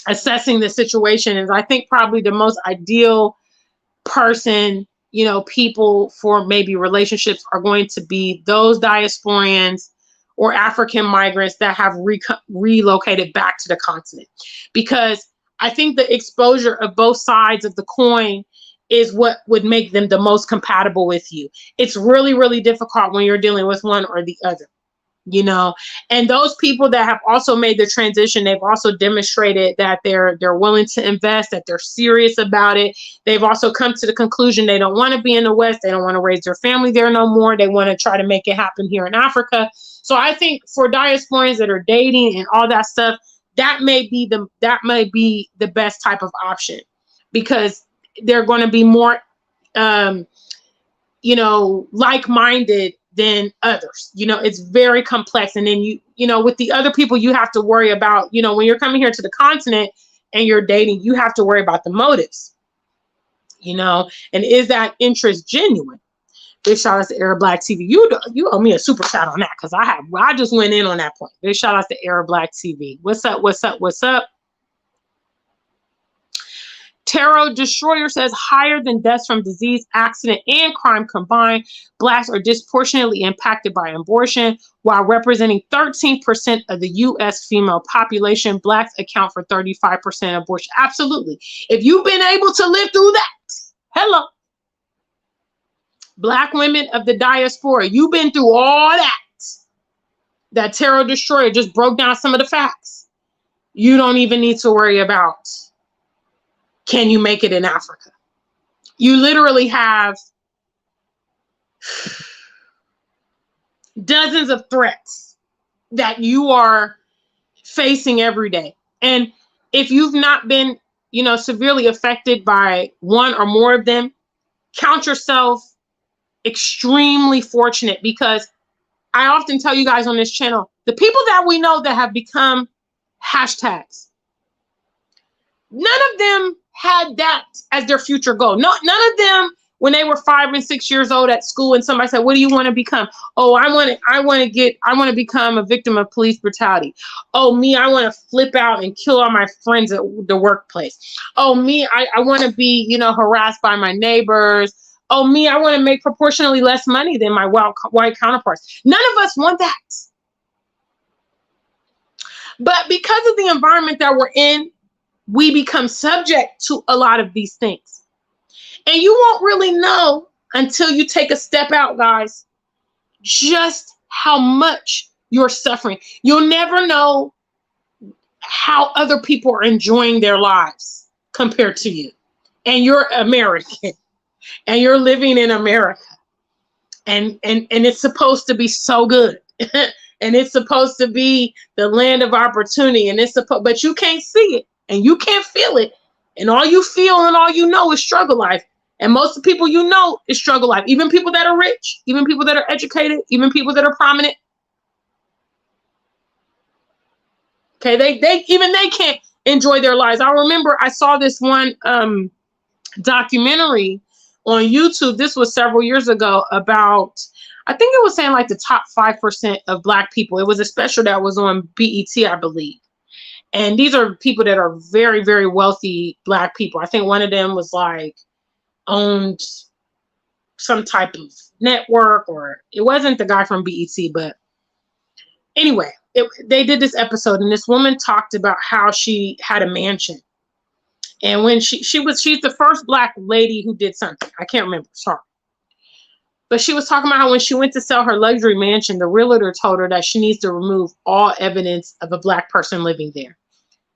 assessing the situation. And I think probably the most ideal person, you know, people for maybe relationships are going to be those diasporians or African migrants that have relocated back to the continent. Because I think the exposure of both sides of the coin is what would make them the most compatible with you. It's really, really difficult when you're dealing with one or the other, you know. And those people that have also made the transition, they've also demonstrated that they're willing to invest, that they're serious about it. They've also come to the conclusion they don't want to be in the West. They don't want to raise their family there no more. They want to try to make it happen here in Africa. So I think for diasporans that are dating and all that stuff, that may be the best type of option, because they're going to be more, you know, like-minded than others. You know, it's very complex. And then you know, with the other people, you have to worry about, you know, when you're coming here to the continent and you're dating, you have to worry about the motives, you know, and is that interest genuine? Big shout out to Arab Black TV. You owe me a super chat on that, because I just went in on that point. Big shout out to Arab Black TV. What's up? What's up? What's up? Tarot Destroyer says higher than deaths from disease, accident, and crime combined, Blacks are disproportionately impacted by abortion. While representing 13% of the U.S. female population, Blacks account for 35% of abortion. Absolutely. If you've been able to live through that, hello. Black women of the diaspora, you've been through all that. That Tarot Destroyer just broke down some of the facts. You don't even need to worry about, can you make it in Africa? You literally have dozens of threats that you are facing every day. And if you've not been, you know, severely affected by one or more of them, count yourself extremely fortunate, because I often tell you guys on this channel, the people that we know that have become hashtags, none of them had that as their future goal. No, none of them, when they were 5 and 6 years old at school and somebody said, what do you want to become? Oh, I want to become a victim of police brutality. Oh, me, I want to flip out and kill all my friends at the workplace. Oh, me, I want to be, you know, harassed by my neighbors. Oh, me, I want to make proportionally less money than my white counterparts. None of us want that. But because of the environment that we're in, we become subject to a lot of these things. And you won't really know until you take a step out, guys, just how much you're suffering. You'll never know how other people are enjoying their lives compared to you. And you're American. And you're living in America, and it's supposed to be so good, and it's supposed to be the land of opportunity, and but you can't see it, and you can't feel it, and all you feel and all you know is struggle life. And most of the people you know is struggle life. Even people that are rich, even people that are educated, even people that are prominent. Okay, they can't enjoy their lives. I remember I saw this one documentary on YouTube. This was several years ago about, I think it was saying like the top 5% of Black people. It was a special that was on BET, I believe. And these are people that are very, very wealthy Black people. I think one of them was like owned some type of network, or it wasn't the guy from BET, but anyway, they did this episode, and this woman talked about how she had a mansion. And when she's the first Black lady who did something. I can't remember, sorry. But she was talking about how when she went to sell her luxury mansion, the realtor told her that she needs to remove all evidence of a Black person living there,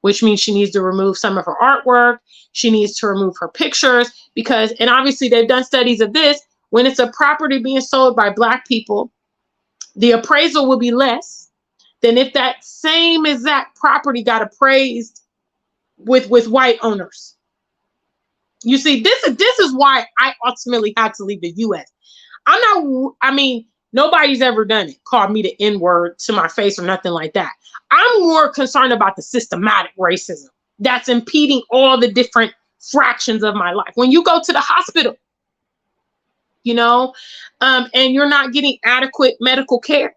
which means she needs to remove some of her artwork. She needs to remove her pictures because, and obviously they've done studies of this, when it's a property being sold by Black people, the appraisal will be less than if that same exact property got appraised with white owners. You see, this is why I ultimately had to leave the U.S. Nobody's ever done it, called me the N-word to my face or nothing like that. I'm more concerned about the systematic racism that's impeding all the different fractions of my life. When you go to the hospital, and you're not getting adequate medical care.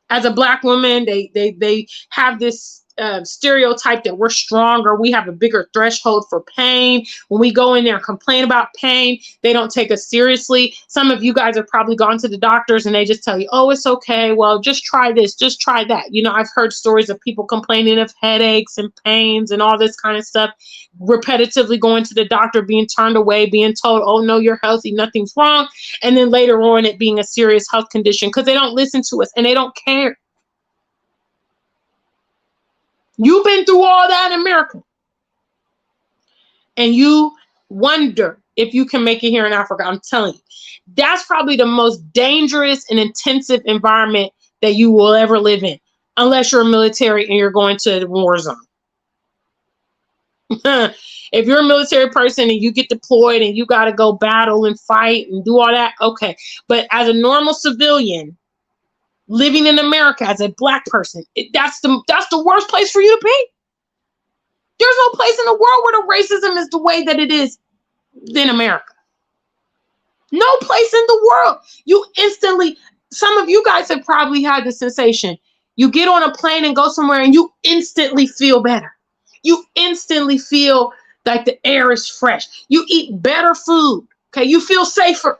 As a Black woman, they have this stereotype that we're stronger. We have a bigger threshold for pain. When we go in there and complain about pain, they don't take us seriously. Some of you guys have probably gone to the doctors and they just tell you, oh, it's okay. Well, just try this, just try that. I've heard stories of people complaining of headaches and pains and all this kind of stuff, repetitively going to the doctor, being turned away, being told, oh, no, you're healthy, nothing's wrong. And then later on it being a serious health condition because they don't listen to us and they don't care. You've been through all that in America. And you wonder if you can make it here in Africa. I'm telling you, that's probably the most dangerous and intensive environment that you will ever live in, unless you're military and you're going to the war zone. If you're a military person and you get deployed and you got to go battle and fight and do all that, okay. But as a normal civilian, living in America as a Black person, that's the worst place for you to be. There's no place in the world where the racism is the way that it is in America. No place in the world. You instantly, some of you guys have probably had the sensation, you get on a plane and go somewhere and you instantly feel better. You instantly feel like the air is fresh. You eat better food. Okay, you feel safer.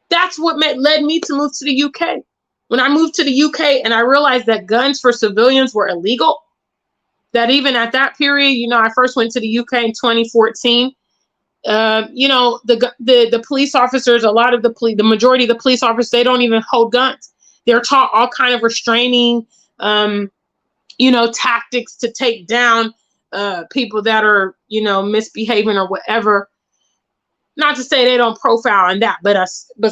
That's what led me to move to the UK. When I moved to the UK and I realized that guns for civilians were illegal, that even at that period, I first went to the UK in 2014. The police officers, the majority of the police officers, they don't even hold guns. They're taught all kind of restraining, tactics to take down people that are, misbehaving or whatever. Not to say they don't profile in that, but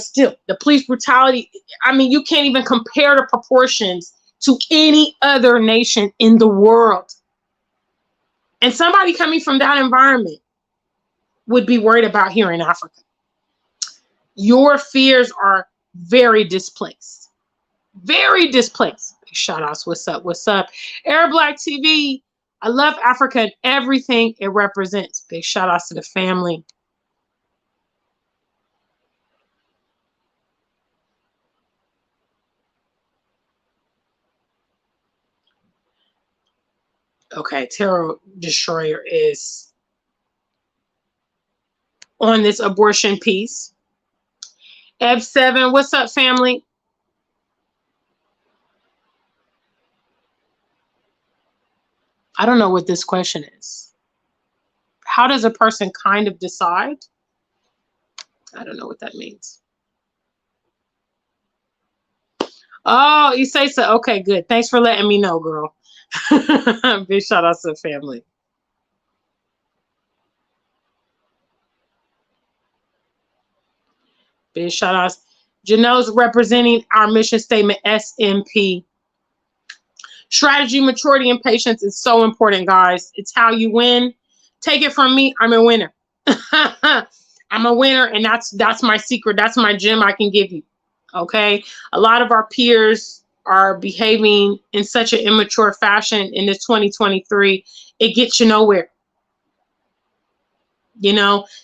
still, the police brutality, you can't even compare the proportions to any other nation in the world. And somebody coming from that environment would be worried about here in Africa. Your fears are very displaced. Very displaced. Big shout outs. What's up? What's up? Arab Black TV. I love Africa and everything it represents. Big shout outs to the family. Okay, Terror Destroyer is on this abortion piece. F7, what's up, family? I don't know what this question is. How does a person kind of decide? I don't know what that means. Oh, you say so. Okay, good. Thanks for letting me know, girl. Big shout out to the family. Big shout outs. Janelle's representing our mission statement, SMP. Strategy, maturity, and patience is so important, guys. It's how you win. Take it from me. I'm a winner. I'm a winner, and that's my secret. That's my gem I can give you. Okay. A lot of our peers are behaving in such an immature fashion in this 2023. It gets you nowhere.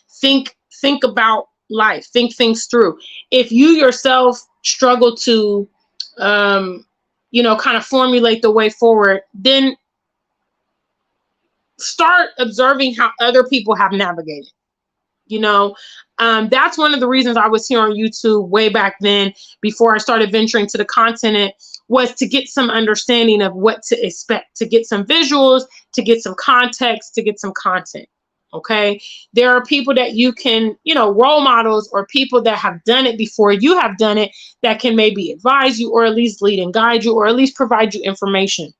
Think about life. Think things through. If you yourself struggle to, kind of formulate the way forward, then start observing how other people have navigated. You know, that's one of the reasons I was here on YouTube way back then, before I started venturing to the continent, was to get some understanding of what to expect, to get some visuals, to get some context, to get some content. Okay. There are people that you can, role models, or people that have done it before you have done it, that can maybe advise you, or at least lead and guide you, or at least provide you information.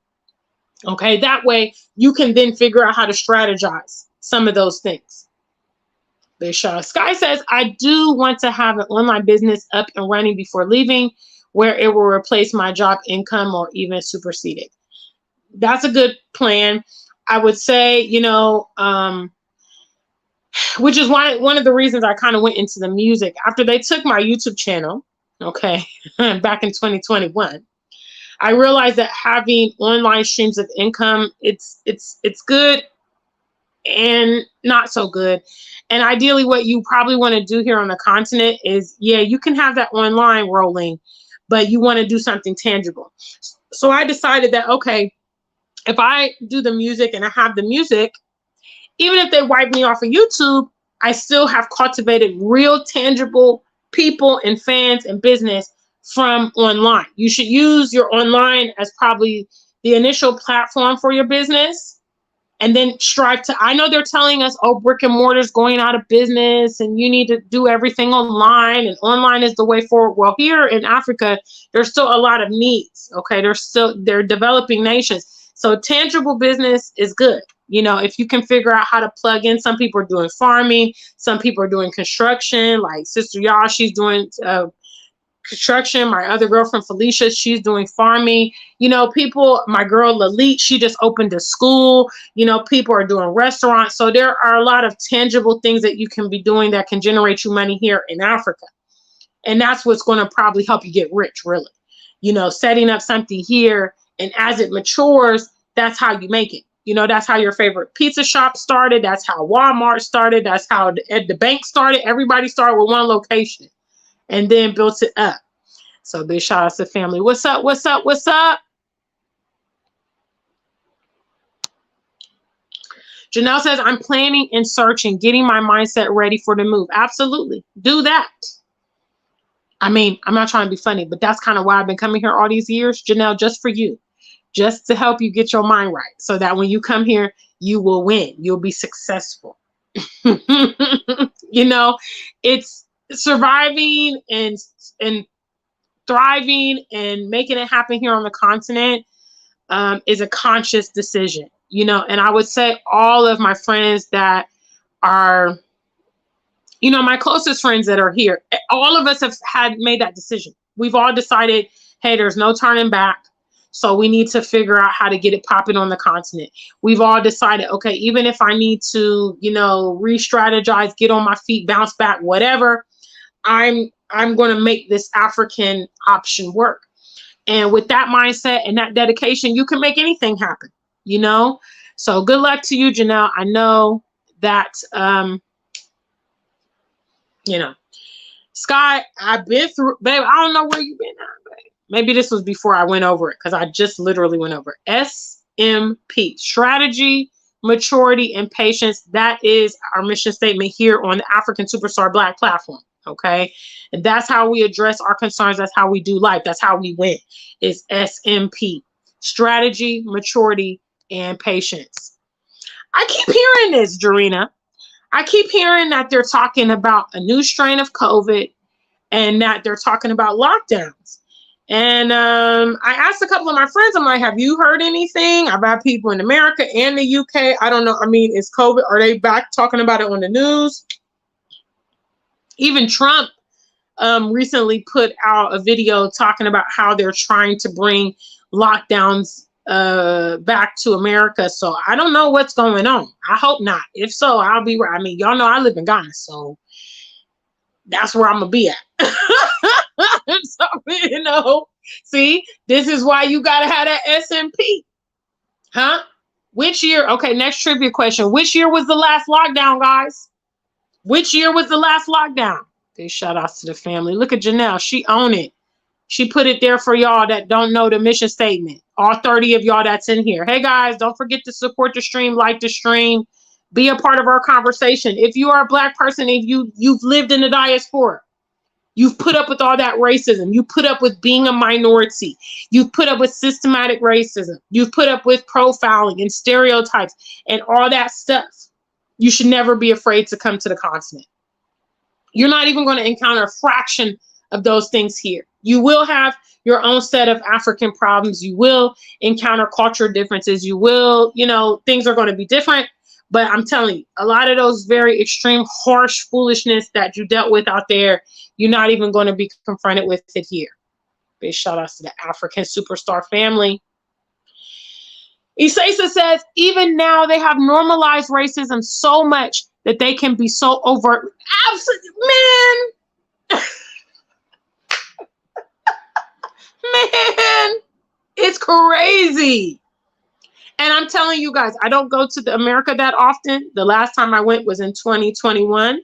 Okay. That way you can then figure out how to strategize some of those things. Sky says, I do want to have an online business up and running before leaving, where it will replace my job income or even supersede it. That's a good plan. I would say, which is one of the reasons I kind of went into the music after they took my YouTube channel. Okay. Back in 2021, I realized that having online streams of income, it's good and not so good. And ideally, what you probably want to do here on the continent is, yeah, you can have that online rolling, but you want to do something tangible. So I decided that, okay, if I do the music and I have the music, even if they wipe me off of YouTube, I still have cultivated real tangible people and fans and business from online. You should use your online as probably the initial platform for your business. And then strive to, I know they're telling us, oh, brick and mortar is going out of business and you need to do everything online, and online is the way forward. Well, here in Africa, there's still a lot of needs. Okay. They're developing nations. So tangible business is good. If you can figure out how to plug in, some people are doing farming, some people are doing construction, like Sister Yah, she's doing construction. My other girlfriend, Felicia, she's doing farming. People, my girl, Lalit, she just opened a school. People are doing restaurants. So there are a lot of tangible things that you can be doing that can generate you money here in Africa. And that's what's going to probably help you get rich, really. Setting up something here, and as it matures, that's how you make it. That's how your favorite pizza shop started. That's how Walmart started. That's how the bank started. Everybody started with one location and then built it up. So big shout out to family. What's up? What's up? What's up? Janelle says, I'm planning and searching, getting my mindset ready for the move. Absolutely. Do that. I mean, I'm not trying to be funny, but that's kind of why I've been coming here all these years, Janelle, just for you, just to help you get your mind right, so that when you come here, you will win. You'll be successful. It's surviving and thriving and making it happen here on the continent is a conscious decision, and I would say all of my friends that are, my closest friends that are here, all of us have made that decision. We've all decided, hey, there's no turning back. So we need to figure out how to get it popping on the continent. We've all decided, okay, even if I need to, re-strategize, get on my feet, bounce back, whatever, I'm going to make this African option work. And with that mindset and that dedication, you can make anything happen, So good luck to you, Janelle. I know that, Sky, I've been through, babe, I don't know where you've been at, babe. Maybe this was before I went over it, because I just literally went over it. SMP, strategy, maturity, and patience. That is our mission statement here on the African Superstar Black platform. Okay. And that's how we address our concerns. That's how we do life. That's how we win. It's SMP, strategy, maturity, and patience. I keep hearing this, Jarena. I keep hearing that they're talking about a new strain of COVID and that they're talking about lockdowns. And I asked a couple of my friends, I'm like, have you heard anything? I've had people in America and the UK. I don't know. I mean, is COVID, are they back talking about it on the news? Even Trump recently put out a video talking about how they're trying to bring lockdowns back to America. So I don't know what's going on. I hope not. If so, I'll be right. I mean, y'all know I live in Ghana, so that's where I'm gonna be at. So, see, this is why you gotta have that SMP. Huh? Which year? Okay, next trivia question. Which year was the last lockdown, guys? Which year was the last lockdown? Big shout outs to the family. Look at Janelle. She owned it. She put it there for y'all that don't know the mission statement. All 30 of y'all that's in here. Hey, guys, don't forget to support the stream, like the stream. Be a part of our conversation. If you are a Black person, if you've lived in the diaspora, you've put up with all that racism. You put up with being a minority. You've put up with systematic racism. You've put up with profiling and stereotypes and all that stuff. You should never be afraid to come to the continent. You're not even going to encounter a fraction of those things here. You will have your own set of African problems. You will encounter cultural differences. You will, things are going to be different. But I'm telling you, a lot of those very extreme, harsh foolishness that you dealt with out there, you're not even going to be confronted with it here. Big shout outs to the African Superstar family. Isesa says, even now they have normalized racism so much that they can be so overt. Absolutely, man. Man, it's crazy. And I'm telling you guys, I don't go to America that often. The last time I went was in 2021.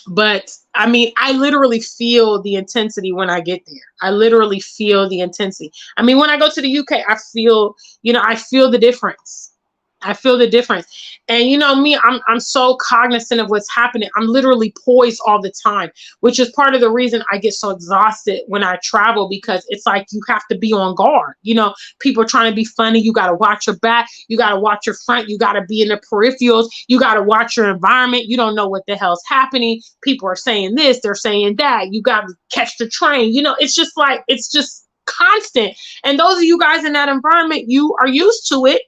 But I mean, I literally feel the intensity when I get there. I literally feel the intensity. I mean, when I go to the UK, I feel the difference. I feel the difference. And me, I'm so cognizant of what's happening. I'm literally poised all the time, which is part of the reason I get so exhausted when I travel, because it's like you have to be on guard. People are trying to be funny. You got to watch your back. You got to watch your front. You got to be in the peripherals. You got to watch your environment. You don't know what the hell's happening. People are saying this, they're saying that. You got to catch the train. It's just constant. And those of you guys in that environment, you are used to it.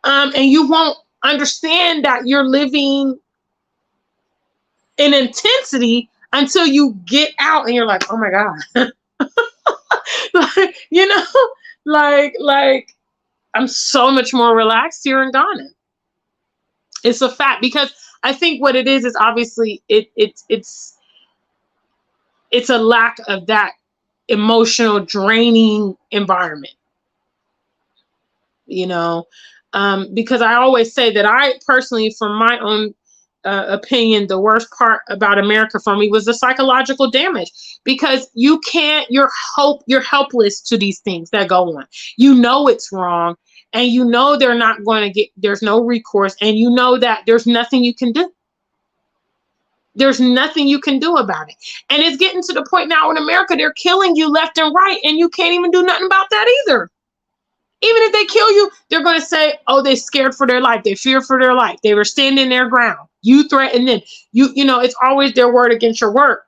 And you won't understand that you're living in intensity until you get out and you're like, oh my God. like I'm so much more relaxed here in Ghana. It's a fact, because I think what it is obviously it's a lack of that emotional draining environment. Because I always say that I personally, from my own opinion, the worst part about America for me was the psychological damage, because you're helpless to these things that go on. It's wrong, and they're not going to get, there's no recourse, and that there's nothing you can do. There's nothing you can do about it. And it's getting to the point now in America, they're killing you left and right, and you can't even do nothing about that either. Even if they kill you, they're going to say, oh, they're scared for their life. They fear for their life. They were standing their ground. You threaten them. It's always their word against your word.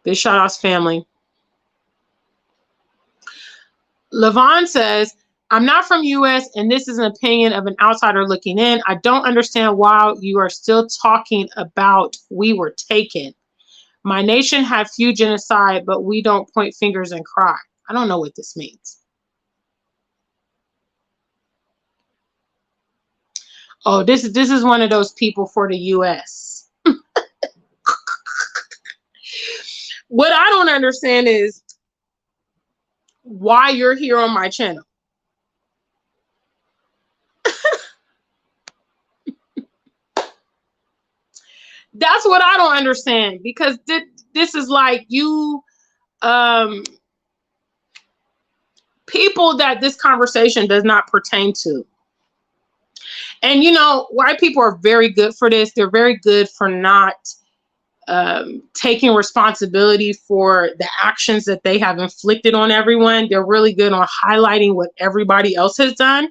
Big shout outs, family. Levon says, I'm not from US, and this is an opinion of an outsider looking in. I don't understand why you are still talking about we were taken. My nation had few genocide, but we don't point fingers and cry. I don't know what this means. Oh, this is one of those people for the US. What I don't understand is why you're here on my channel. That's what I don't understand, because this is like you, people that this conversation does not pertain to. And white people are very good for this. They're very good for not taking responsibility for the actions that they have inflicted on everyone. They're really good on highlighting what everybody else has done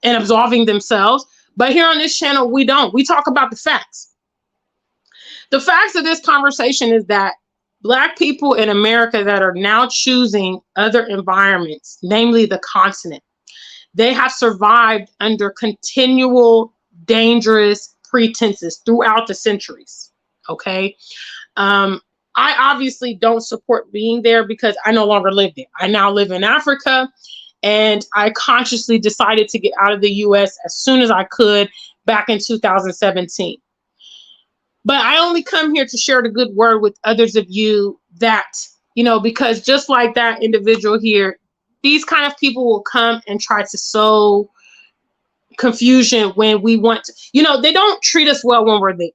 and absolving themselves. But here on this channel, we don't. We talk about the facts. The facts of this conversation is that Black people in America that are now choosing other environments, namely the continent, they have survived under continual dangerous pretenses throughout the centuries. Okay. I obviously don't support being there because I no longer live there. I now live in Africa, and I consciously decided to get out of the US as soon as I could back in 2017. But I only come here to share the good word with others of you that, because just like that individual here, these kind of people will come and try to sow confusion when we want to, they don't treat us well when we're there.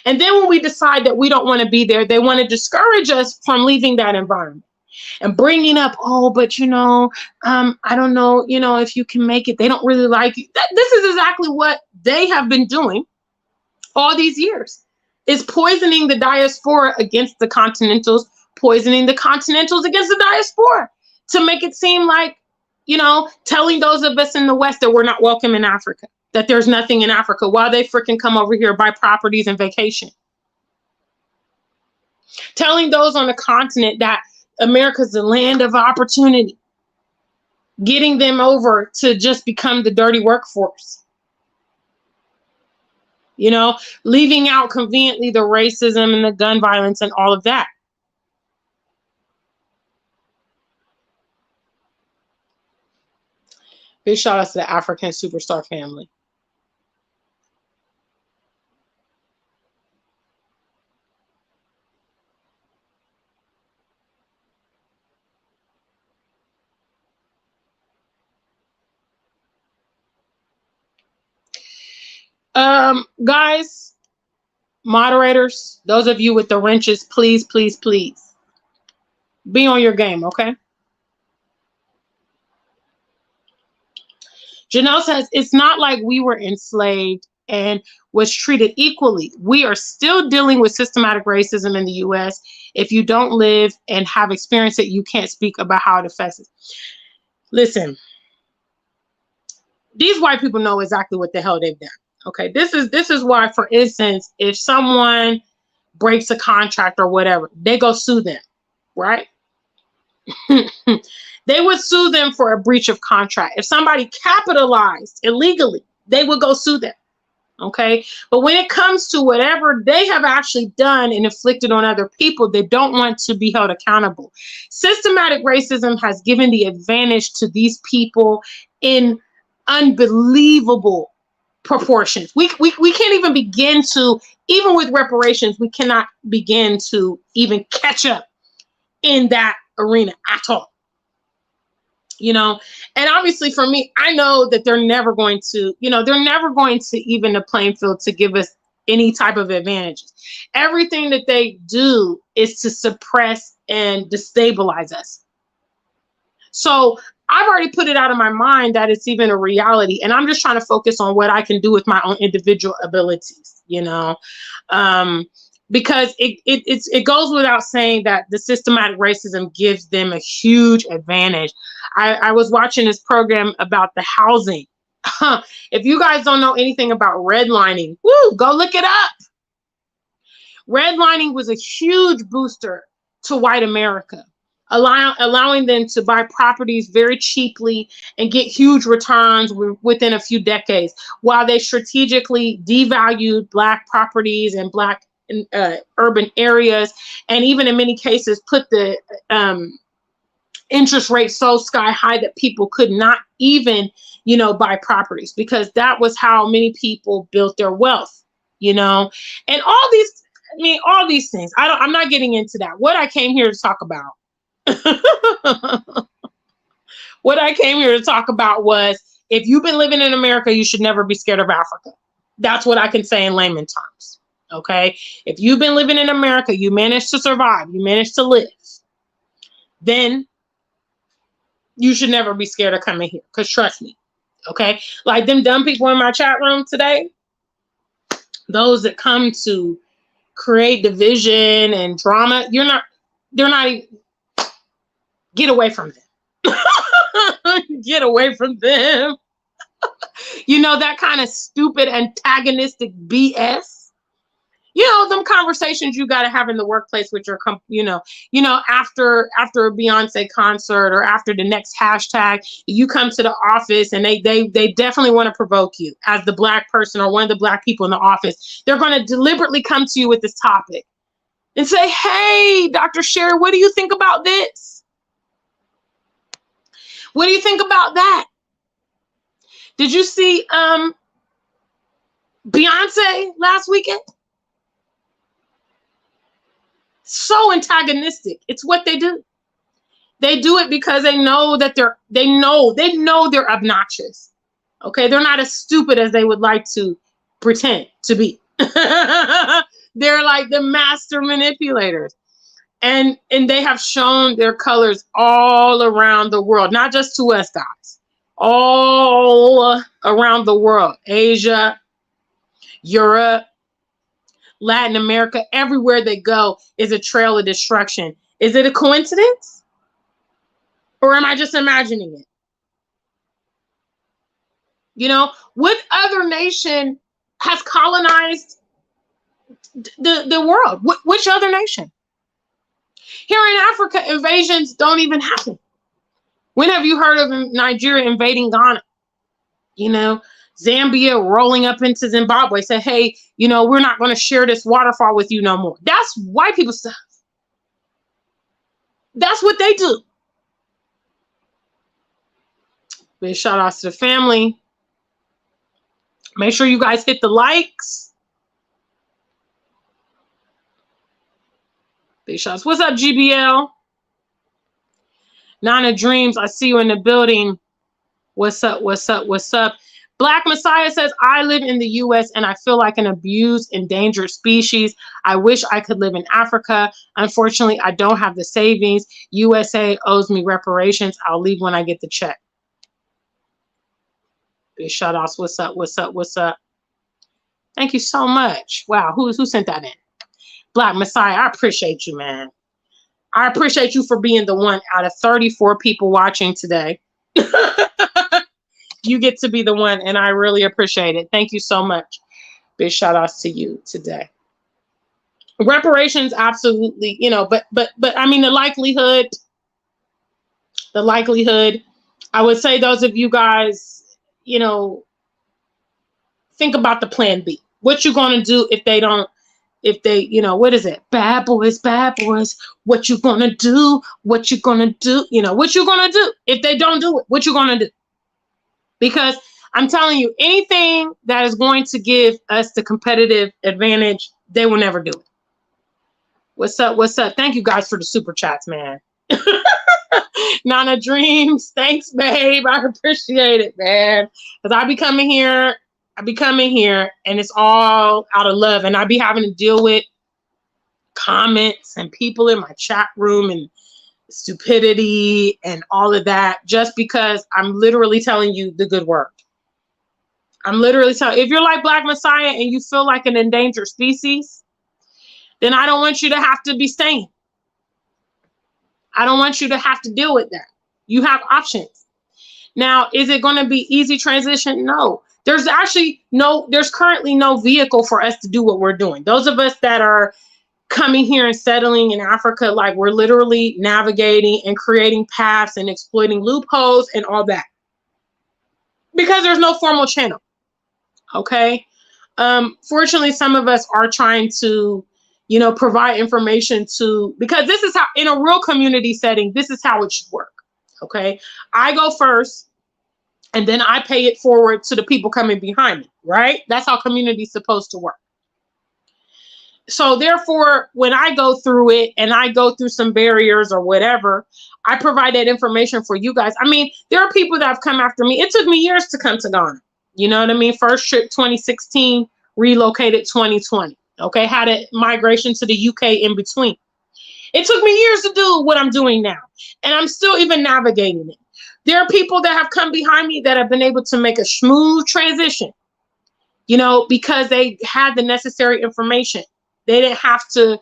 And then when we decide that we don't want to be there, they want to discourage us from leaving that environment. And bringing up, oh, but I don't know, if you can make it. They don't really like you. This is exactly what they have been doing all these years, is poisoning the diaspora against the continentals, poisoning the continentals against the diaspora, to make it seem like, telling those of us in the West that we're not welcome in Africa, that there's nothing in Africa, while they freaking come over here, buy properties and vacation. Telling those on the continent that America's the land of opportunity, getting them over to just become the dirty workforce. Leaving out conveniently the racism and the gun violence and all of that. Big shout out to the African Superstar family. Guys, moderators, those of you with the wrenches, please, please, please be on your game, okay? Janelle says, it's not like we were enslaved and was treated equally. We are still dealing with systematic racism in the US. If you don't live and have experienced it, you can't speak about how it affects us. Listen, these white people know exactly what the hell they've done. Okay, this is why, for instance, if someone breaks a contract or whatever, they go sue them, right? They would sue them for a breach of contract. If somebody capitalized illegally, they would go sue them. Okay, but when it comes to whatever they have actually done and inflicted on other people, they don't want to be held accountable. Systematic racism has given the advantage to these people in unbelievable proportions. We can't even begin to, even with reparations, we cannot begin to even catch up in that arena at all. And obviously for me, I know that they're never going to, even the playing field to give us any type of advantages. Everything that they do is to suppress and destabilize us. So I've already put it out of my mind that it's even a reality, and I'm just trying to focus on what I can do with my own individual abilities, because it goes without saying that the systematic racism gives them a huge advantage. I was watching this program about the housing. If you guys don't know anything about redlining, go look it up. Redlining was a huge booster to white America, allowing them to buy properties very cheaply and get huge returns within a few decades, while they strategically devalued Black properties and Black urban areas, and even in many cases put the interest rate so sky high that people could not even, buy properties, because that was how many people built their wealth, and all these things. I'm not getting into that. What I came here to talk about, was, if you've been living in America, you should never be scared of Africa. That's what I can say in layman terms. Okay. If you've been living in America, you managed to survive, you managed to live, then you should never be scared of coming here. Because trust me, okay, like them dumb people in my chat room today, those that come to create division and drama, they're not even, get away from them. Get away from them. That kind of stupid antagonistic BS. Them conversations you got to have in the workplace with your after a Beyonce concert or after the next hashtag, you come to the office and they definitely want to provoke you as the Black person or one of the Black people in the office. They're going to deliberately come to you with this topic and say, hey, Dr. Sherry, what do you think about this? What do you think about that? Did you see Beyonce last weekend? So antagonistic. It's what they do. They do it because they know that they know they're obnoxious. Okay, they're not as stupid as they would like to pretend to be. They're like the master manipulators. And they have shown their colors all around the world, not just to us guys, all around the world. Asia, Europe, Latin America, everywhere they go is a trail of destruction. Is it a coincidence? Or am I just imagining it? You know, what other nation has colonized the world? Which other nation? Here in Africa, invasions don't even happen. When have you heard of Nigeria invading Ghana? You know, Zambia rolling up into Zimbabwe, say, hey, you know, we're not going to share this waterfall with you no more. That's white people stuff. That's what they do. Big shout outs to the family. Make sure you guys hit the likes. Big shots. What's up, GBL? Nana Dreams, I see you in the building. What's up? What's up? What's up? Black Messiah says, I live in the US and I feel like an abused, endangered species. I wish I could live in Africa. Unfortunately, I don't have the savings. USA owes me reparations. I'll leave when I get the check. Big shout outs. What's up? What's up? What's up? Thank you so much. Wow, who sent that in? Black Messiah, I appreciate you, man. I appreciate you for being the one out of 34 people watching today. You get to be the one, and I really appreciate it. Thank you so much. Big shout outs to you today. Reparations, absolutely, you know, but I mean the likelihood, I would say those of you guys, you know, think about the plan B. What you gonna do if they don't, you know, what is it? Bad boys, what you gonna do? What you gonna do? You know, what you gonna do? If they don't do it, what you gonna do? Because I'm telling you, anything that is going to give us the competitive advantage, they will never do it. What's up? What's up? Thank you guys for the super chats, man. Nana Dreams, thanks, babe. I appreciate it, man. Because I be coming here, and it's all out of love. And I be having to deal with comments and people in my chat room and stupidity and all of that, just because I'm literally telling you the good word. I'm literally telling you, if you're like Black Messiah and you feel like an endangered species, then I don't want you to have to be staying. I don't want you to have to deal with that. You have options. Now, is it going to be easy transition? No. There's currently no vehicle for us to do what we're doing. Those of us that are coming here and settling in Africa, like we're literally navigating and creating paths and exploiting loopholes and all that. Because there's no formal channel. Okay. Fortunately, some of us are trying to, you know, provide information because this is how, in a real community setting, this is how it should work. Okay. I go first and then I pay it forward to the people coming behind me, right? That's how community is supposed to work. So therefore, when I go through it and I go through some barriers or whatever, I provide that information for you guys. I mean, there are people that have come after me. It took me years to come to Ghana. You know what I mean? First trip 2016, relocated 2020. Okay, had a migration to the UK in between. It took me years to do what I'm doing now. And I'm still even navigating it. There are people that have come behind me that have been able to make a smooth transition, you know, because they had the necessary information. They didn't have to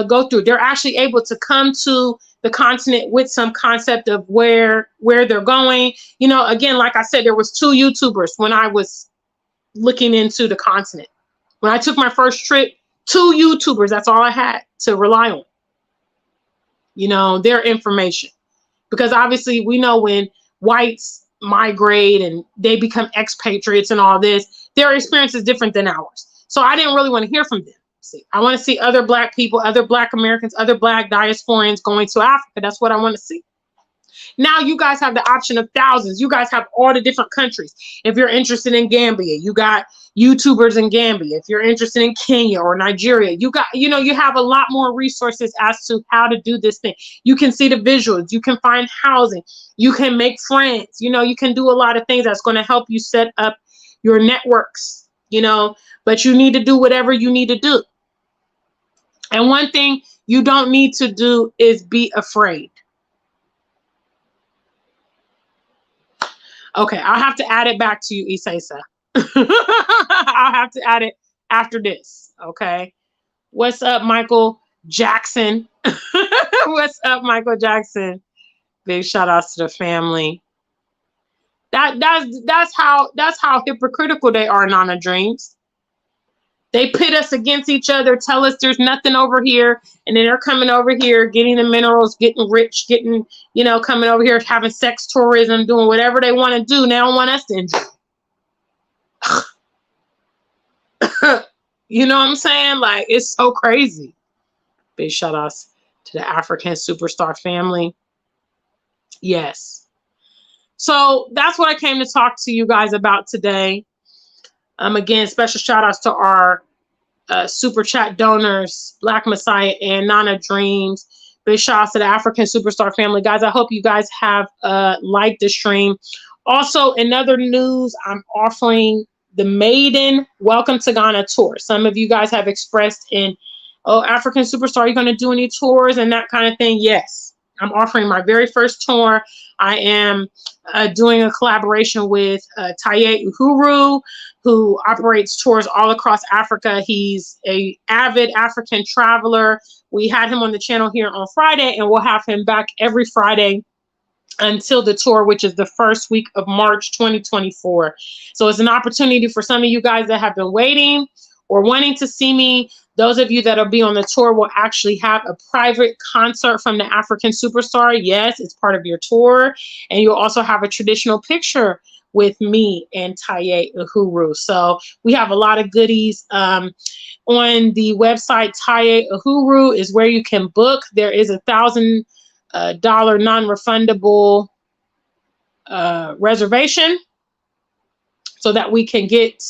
go through. They're actually able to come to the continent with some concept of where they're going. You know, again, like I said, there was 2 YouTubers when I was looking into the continent. When I took my first trip, 2 YouTubers, that's all I had to rely on. You know, their information. Because obviously we know when whites migrate and they become expatriates and all this, their experience is different than ours. So I didn't really want to hear from them. I want to see other Black people, other Black Americans, other Black diasporans going to Africa. That's what I want to see. Now you guys have the option of thousands. You guys have all the different countries. If you're interested in Gambia, you got YouTubers in Gambia. If you're interested in Kenya or Nigeria, you have a lot more resources as to how to do this thing. You can see the visuals. You can find housing. You can make friends. You know, you can do a lot of things that's going to help you set up your networks, you know, but you need to do whatever you need to do. And one thing you don't need to do is be afraid. Okay, I'll have to add it back to you, Isesa. I'll have to add it after this. Okay. What's up, Michael Jackson? What's up, Michael Jackson? Big shout outs to the family. That's how hypocritical they are, Nana Dreams. They pit us against each other, tell us there's nothing over here, and then they're coming over here, getting the minerals, getting rich, getting, coming over here, having sex tourism, doing whatever they want to do. They don't want us to enjoy. You know what I'm saying? Like, it's so crazy. Big shout outs to the African Superstar family. Yes. So that's what I came to talk to you guys about today. Again, special shout outs to our super chat donors, Black Messiah and Nana Dreams. Big shout outs to the African Superstar family. Guys, I hope you guys have liked the stream. Also, in other news, I'm offering the Maiden Welcome to Ghana tour. Some of you guys have expressed African Superstar, are you going to do any tours and that kind of thing? Yes. I'm offering my very first tour. I am doing a collaboration with Taye Uhuru, who operates tours all across Africa. He's an avid African traveler. We had him on the channel here on Friday, and we'll have him back every Friday until the tour, which is the first week of March 2024. So it's an opportunity for some of you guys that have been waiting or wanting to see me. Those of you that will be on the tour will actually have a private concert from the African Superstar. Yes, it's part of your tour. And you'll also have a traditional picture with me and Taye Uhuru. So we have a lot of goodies. On the website, Taye Uhuru is where you can book. There is $1,000 non-refundable reservation so that we can get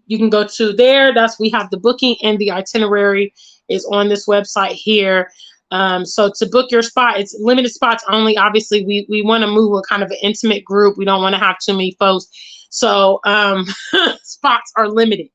you can go to there. We have the booking, and the itinerary is on this website here. So to book your spot, it's limited spots only. Obviously, we want to move with kind of an intimate group. We don't want to have too many folks. So spots are limited.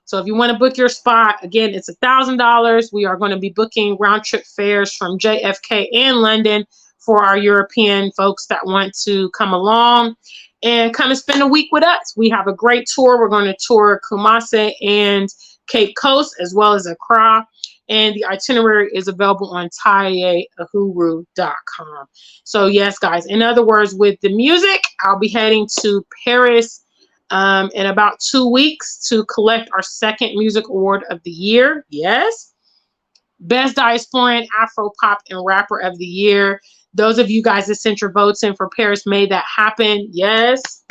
So if you want to book your spot, again, it's $1,000. We are going to be booking round trip fares from JFK and London for our European folks that want to come along and come and spend a week with us. We have a great tour. We're going to tour Kumasi and Cape Coast, as well as Accra. And the itinerary is available on tayeahuru.com. So yes, guys, in other words, with the music, I'll be heading to Paris in about 2 weeks to collect our second music award of the year. Yes. Best Diasporan Afro Pop and Rapper of the Year. Those of you guys that sent your votes in for Paris made that happen. Yes.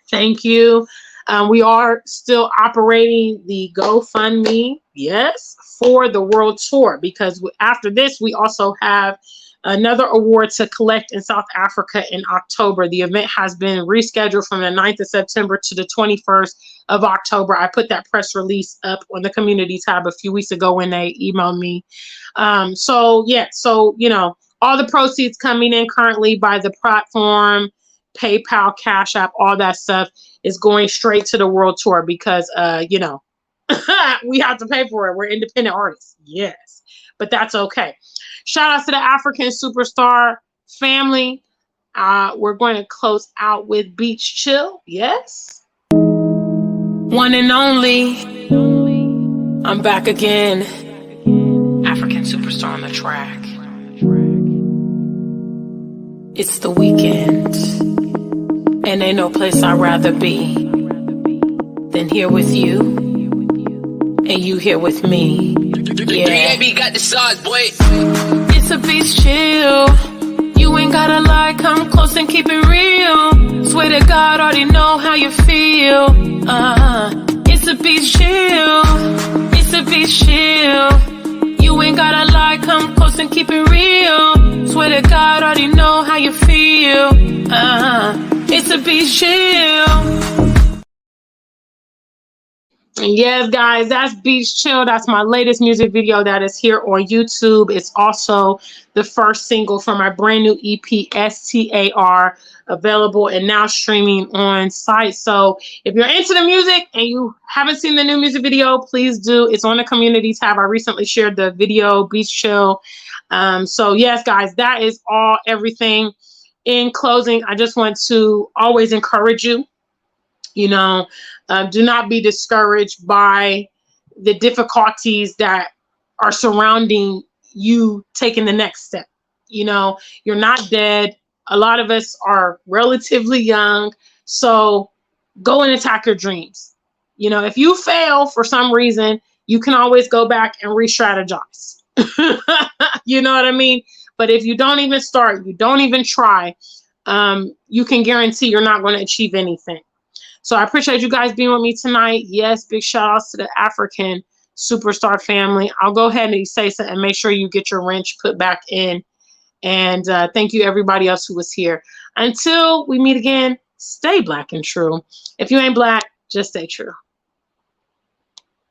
Thank you. We are still operating the GoFundMe. Yes. For the world tour, because after this, we also have another award to collect in South Africa in October. The event has been rescheduled from the 9th of September to the 21st of October. I put that press release up on the community tab a few weeks ago when they emailed me. So all the proceeds coming in currently by the platform, PayPal, Cash App, all that stuff is going straight to the world tour because, we have to pay for it. We're independent artists. Yes, but that's okay. Shout out to the African Superstar family. We're going to close out with Beach Chill. Yes. One and only. I'm back again. African Superstar on the track. It's the weekend. And ain't no place I'd rather be than here with you. And you here with me. Yeah. Got the sauce, boy. It's a beach chill. You ain't gotta lie, come close and keep it real. Swear to God, already know how you feel. It's a beach chill. It's a beach chill. You ain't gotta lie, come close and keep it real. Swear to God, already know how you feel. It's a beach chill. And yes, guys, that's Beach Chill. That's my latest music video that is here on YouTube. It's also the first single from my brand new EP, STAR, available and now streaming on site. So if you're into the music and you haven't seen the new music video, please do. It's on the community tab. I recently shared the video, Beach Chill. So yes, guys, that is everything. In closing, I just want to always encourage you. You know, do not be discouraged by the difficulties that are surrounding you taking the next step. You know, you're not dead. A lot of us are relatively young. So go and attack your dreams. You know, if you fail for some reason, you can always go back and re-strategize. You know what I mean? But if you don't even start, you don't even try, you can guarantee you're not going to achieve anything. So I appreciate you guys being with me tonight. Yes, big shout outs to the African Superstar family. I'll go ahead and say something and make sure you get your wrench put back in. And thank you everybody else who was here. Until we meet again, stay black and true. If you ain't black, just stay true.